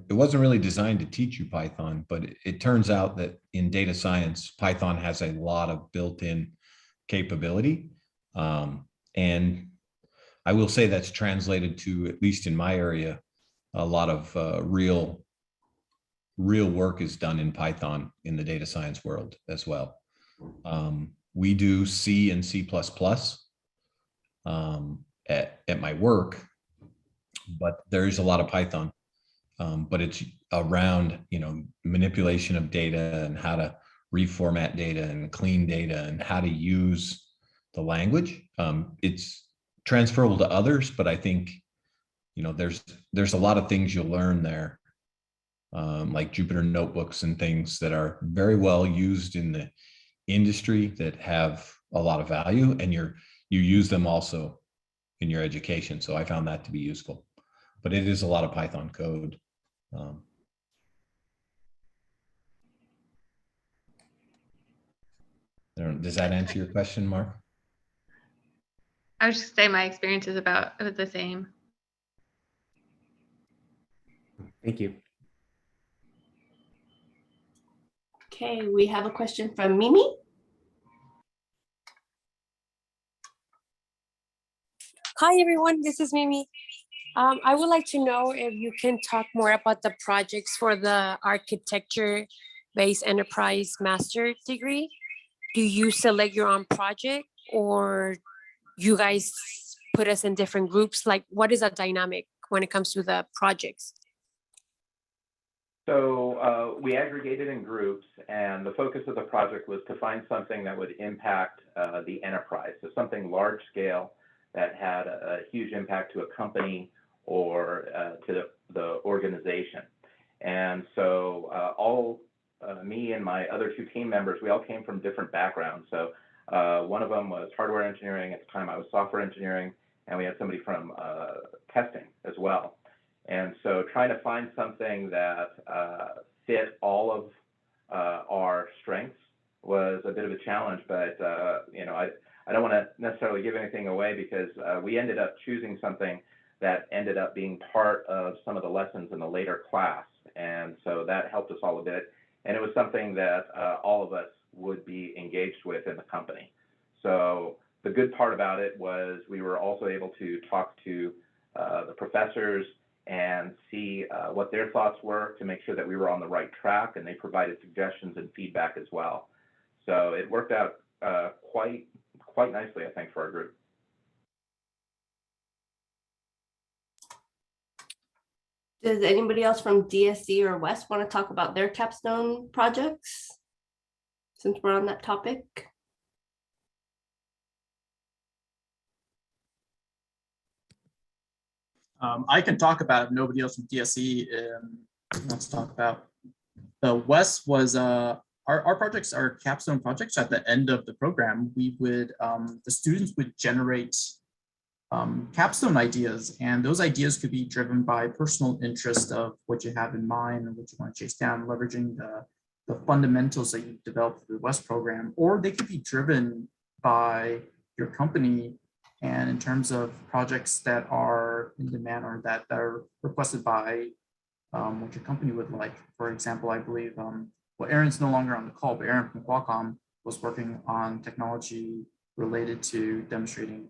wasn't really designed to teach you Python, but it turns out that in data science, Python has a lot of built-in capability. And I will say that's translated to, at least in my area, a lot of real work is done in Python in the data science world as well. We do C and C++ at my work, but there is a lot of Python. but it's around, manipulation of data and how to reformat data and clean data and how to use the language. It's transferable to others, but I think, there's a lot of things you'll learn there, like Jupyter notebooks and things that are very well used in the industry that have a lot of value, and you use them also in your education. So I found that to be useful, but it is a lot of Python code. Does that answer your question, Mark? I was just saying my experience is about the same. Thank you. Okay, we have a question from Mimi. Hi everyone, this is Mimi. I would like to know if you can talk more about the projects for the architecture-based enterprise master degree. Do you select your own project, or you guys put us in different groups? Like, what is the dynamic when it comes to the projects? So we aggregated in groups, and the focus of the project was to find something that would impact the enterprise. So something large scale that had a huge impact to a company or to the organization. And so me and my other two team members, we all came from different backgrounds. So one of them was hardware engineering. At the time I was software engineering, and we had somebody from testing as well. And so trying to find something that fit all of our strengths was a bit of a challenge, but I don't want to necessarily give anything away, because we ended up choosing something that ended up being part of some of the lessons in the later class. And so that helped us all a bit. And it was something that all of us would be engaged with in the company. So the good part about it was we were also able to talk to the professors and see what their thoughts were to make sure that we were on the right track, and they provided suggestions and feedback as well. So it worked out quite nicely, I think, for our group. Does anybody else from DSC or West want to talk about their capstone projects, since we're on that topic? I can talk about it. Nobody else from DSE wants to talk about. The West was our projects are capstone projects. At the end of the program, we would the students would generate capstone ideas, and those ideas could be driven by personal interest of what you have in mind and what you want to chase down, leveraging the fundamentals that you developed through the West program, or they could be driven by your company and in terms of projects that are in demand or that are requested by what your company would like. For example, I believe, well, Aaron's no longer on the call, but Aaron from Qualcomm was working on technology related to demonstrating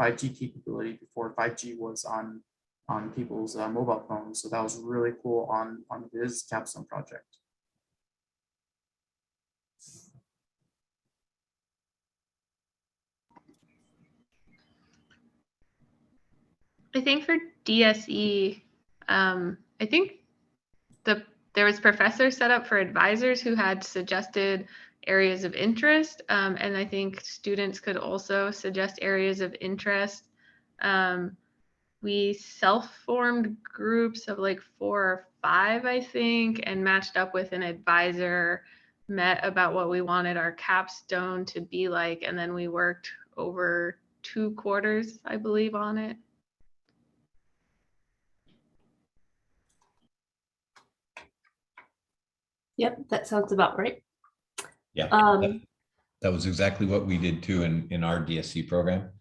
5G capability before 5G was on people's mobile phones. So that was really cool on his capstone project. I think for DSE, I think there was professors set up for advisors who had suggested areas of interest, and I think students could also suggest areas of interest. We self-formed groups of like 4 or 5, I think, and matched up with an advisor, met about what we wanted our capstone to be like, and then we worked over 2 quarters, I believe, on it. Yep, that sounds about right. Yeah, that was exactly what we did too in our DSC program.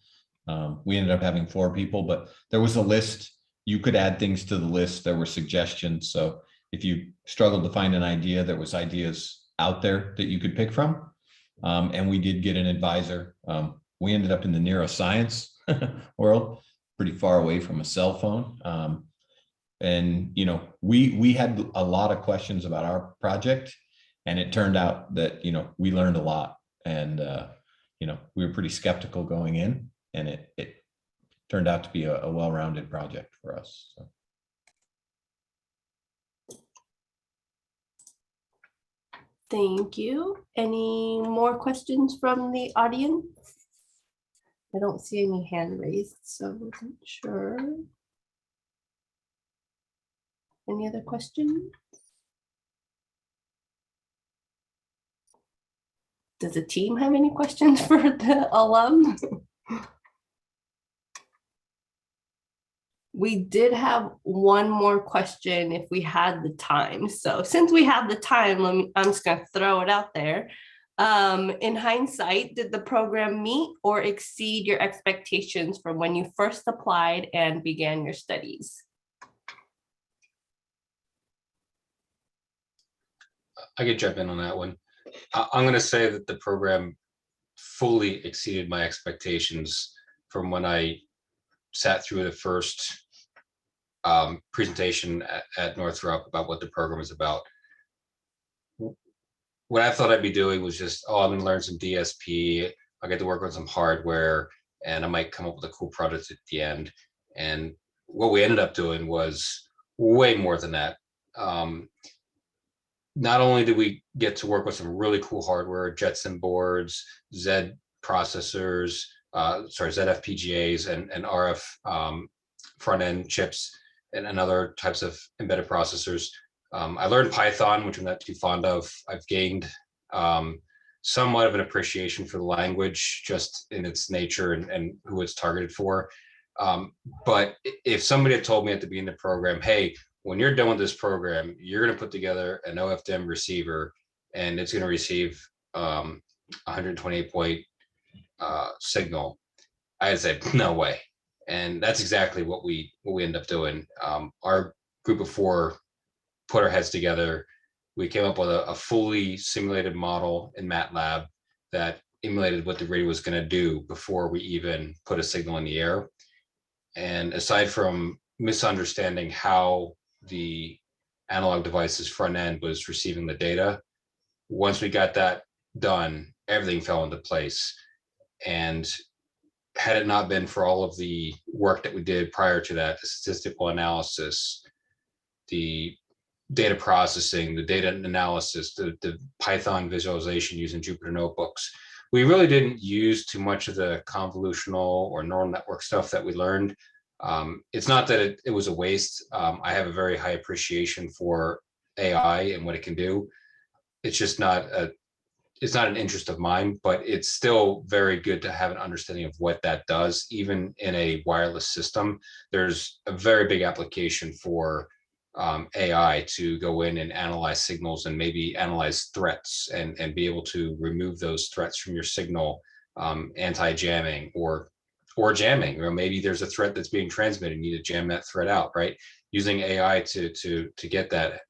We ended up having 4 people, but there was a list. You could add things to the list. There were suggestions. So if you struggled to find an idea, there was ideas out there that you could pick from. And we did get an advisor. We ended up in the neuroscience world, pretty far away from a cell phone. And, we had a lot of questions about our project, and it turned out that, we learned a lot, and, we were pretty skeptical going in, and it turned out to be a well-rounded project for us. So. Thank you. Any more questions from the audience? I don't see any hand raised, so I wasn't sure. Any other questions? Does the team have any questions for the alum? We did have one more question if we had the time. So since we have the time, I'm just going to throw it out there. In hindsight, did the program meet or exceed your expectations from when you first applied and began your studies? I could jump in on that one. I'm going to say that the program fully exceeded my expectations from when I sat through the first presentation at Northrop about what the program is about. What I thought I'd be doing was just, oh, I'm going to learn some DSP. I'll get to work on some hardware, and I might come up with a cool product at the end. And what we ended up doing was way more than that. Not only did we get to work with some really cool hardware, Jetson boards, Z processors, Z FPGAs and RF front-end chips and other types of embedded processors. I learned Python, which I'm not too fond of. I've gained somewhat of an appreciation for the language just in its nature and who it's targeted for. But if somebody had told me at the beginning of the program, hey, when you're done with this program, you're going to put together an OFDM receiver and it's going to receive 128 point signal, I'd say, no way. And that's exactly what we end up doing. Our group of four put our heads together. We came up with a fully simulated model in MATLAB that emulated what the radio was going to do before we even put a signal in the air. And aside from misunderstanding how the analog device's front end was receiving the data, once we got that done, everything fell into place. And had it not been for all of the work that we did prior to that, the statistical analysis, the data processing, the data analysis, the Python visualization using Jupyter notebooks, we really didn't use too much of the convolutional or neural network stuff that we learned. It's not that it was a waste. I have a very high appreciation for AI and what it can do. It's just not it's not an interest of mine, but it's still very good to have an understanding of what that does. Even in a wireless system, there's a very big application for AI to go in and analyze signals and maybe analyze threats and be able to remove those threats from your signal, anti-jamming or jamming. Or maybe there's a threat that's being transmitted, you need to jam that threat out, right? Using AI to get that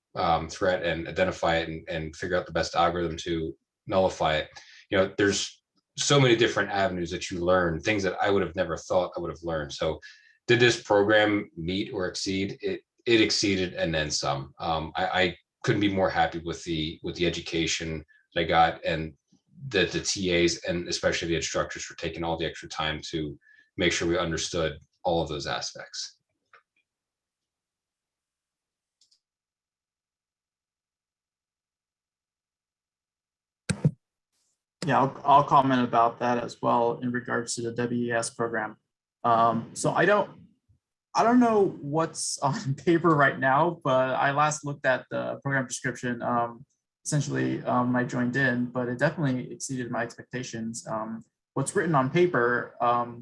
threat and identify it and figure out the best algorithm to nullify it. You know, there's so many different avenues that you learn, things that I would have never thought I would have learned. So did this program meet or exceed? It exceeded and then some. I couldn't be more happy with the education that I got, and the TAs and especially the instructors for taking all the extra time to make sure we understood all of those aspects. Yeah, I'll comment about that as well in regards to the WES program. So I don't know what's on paper right now, but I last looked at the program description essentially when I joined in, but it definitely exceeded my expectations. What's written on paper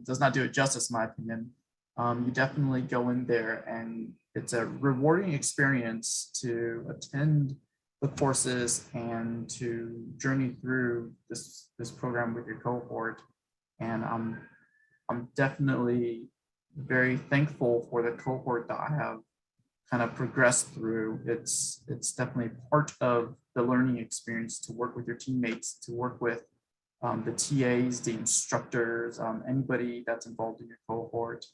does not do it justice, in my opinion. You definitely go in there and it's a rewarding experience to attend the courses and to journey through this program with your cohort. And I'm definitely very thankful for the cohort that I have kind of progressed through. It's definitely part of the learning experience to work with your teammates, to work with the TAs, the instructors, anybody that's involved in your cohort.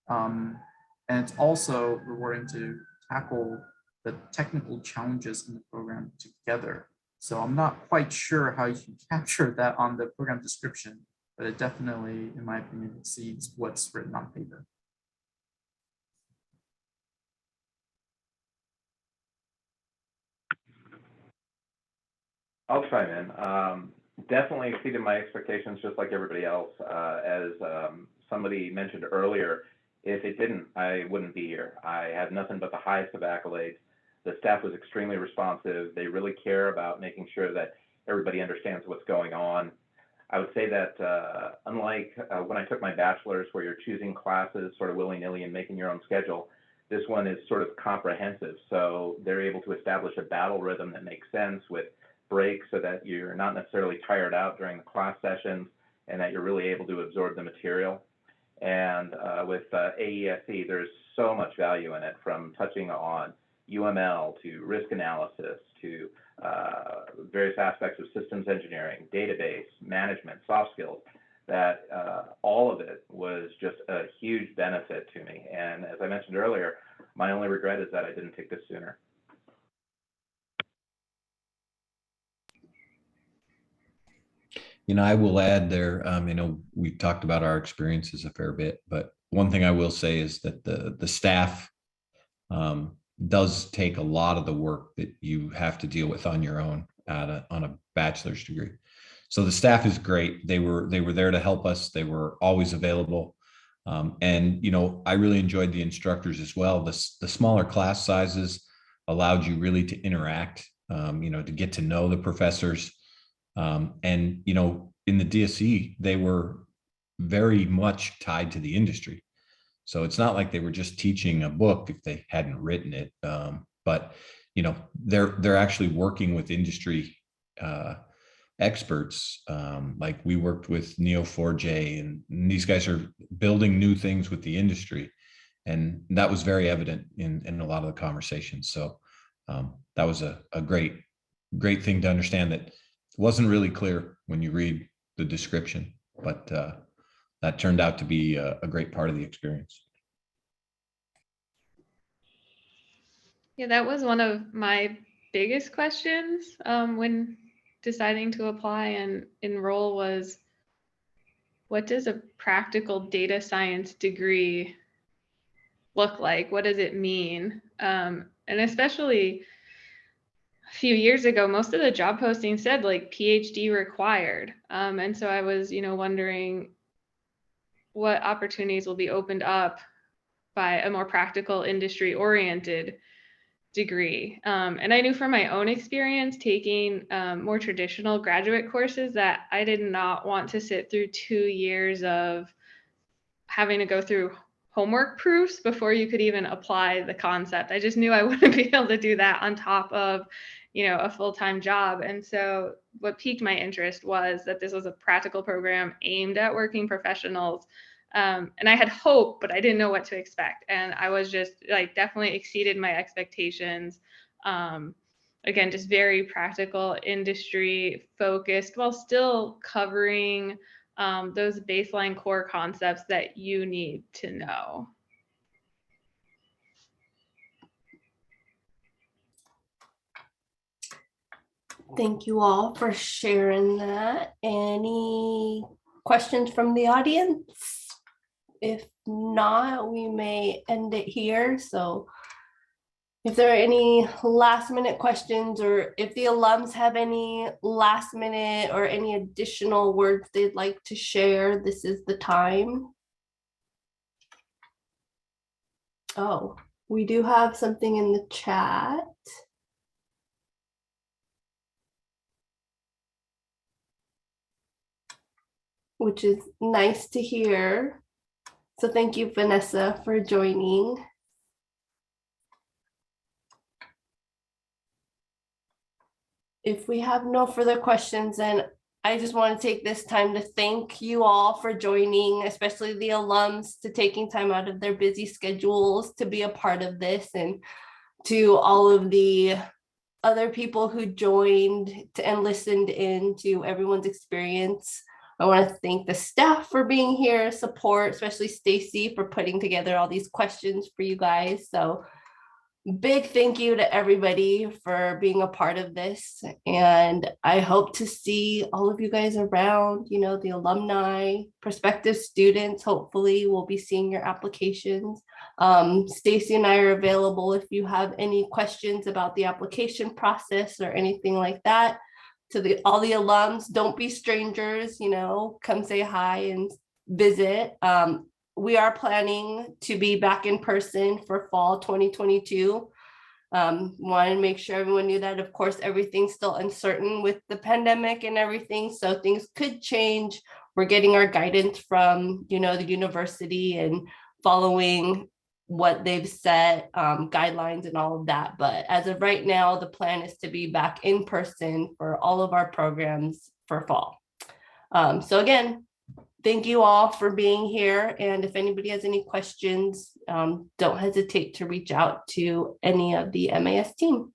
And it's also rewarding to tackle the technical challenges in the program together. So I'm not quite sure how you can capture that on the program description, but it definitely, in my opinion, exceeds what's written on paper. I'll chime in. Definitely exceeded my expectations, just like everybody else. As somebody mentioned earlier, if it didn't, I wouldn't be here. I had nothing but the highest of accolades. The staff was extremely responsive. They really care about making sure that everybody understands what's going on. I would say that unlike when I took my bachelor's, where you're choosing classes sort of willy-nilly and making your own schedule, this one is sort of comprehensive. So they're able to establish a battle rhythm that makes sense with breaks so that you're not necessarily tired out during the class sessions and that you're really able to absorb the material. And with AESE, there's so much value in it, from touching on UML to risk analysis to various aspects of systems engineering, database, management, soft skills, that all of it was just a huge benefit to me. And as I mentioned earlier, my only regret is that I didn't take this sooner. I will add there, we've talked about our experiences a fair bit, but one thing I will say is that the staff does take a lot of the work that you have to deal with on your own on a bachelor's degree. So the staff is great. They were there to help us. They were always available. And I really enjoyed the instructors as well. The smaller class sizes allowed you really to interact, to get to know the professors. And, in the DSE, they were very much tied to the industry. So it's not like they were just teaching a book if they hadn't written it. But, they're actually working with industry experts. Like we worked with Neo4j, and these guys are building new things with the industry. And that was very evident in a lot of the conversations. So that was a great thing to understand that wasn't really clear when you read the description, but that turned out to be a great part of the experience. Yeah, that was one of my biggest questions when deciding to apply and enroll was, what does a practical data science degree look like? What does it mean? And especially a few years ago, most of the job postings said like PhD required. And so I was, wondering what opportunities will be opened up by a more practical industry oriented degree. And I knew from my own experience taking more traditional graduate courses that I did not want to sit through 2 years of having to go through homework proofs before you could even apply the concept. I just knew I wouldn't be able to do that on top of, a full-time job. And so what piqued my interest was that this was a practical program aimed at working professionals. And I had hope, but I didn't know what to expect. And I was just definitely exceeded my expectations. Again, just very practical, industry focused, while still covering those baseline core concepts that you need to know. Thank you all for sharing that. Any questions from the audience? If not, we may end it here. So if there are any last minute questions, or if the alums have any last minute or any additional words they'd like to share, this is the time. Oh, we do have something in the chat. Which is nice to hear. So thank you, Vanessa, for joining. If we have no further questions, then I just want to take this time to thank you all for joining, especially the alums, to taking time out of their busy schedules to be a part of this, and to all of the other people who joined and listened in to everyone's experience. I want to thank the staff for being here, support, especially Stacy, for putting together all these questions for you guys. So big thank you to everybody for being a part of this. And I hope to see all of you guys around, the alumni, prospective students. Hopefully we'll be seeing your applications. Stacy and I are available if you have any questions about the application process or anything like that. to all the alums, don't be strangers, come say hi and visit. We are planning to be back in person for fall 2022. Want to make sure everyone knew that. Of course, everything's still uncertain with the pandemic and everything, so things could change. We're getting our guidance from, the university and following what they've set, guidelines and all of that. But as of right now, the plan is to be back in person for all of our programs for fall. So again, thank you all for being here. And if anybody has any questions, don't hesitate to reach out to any of the MAS team.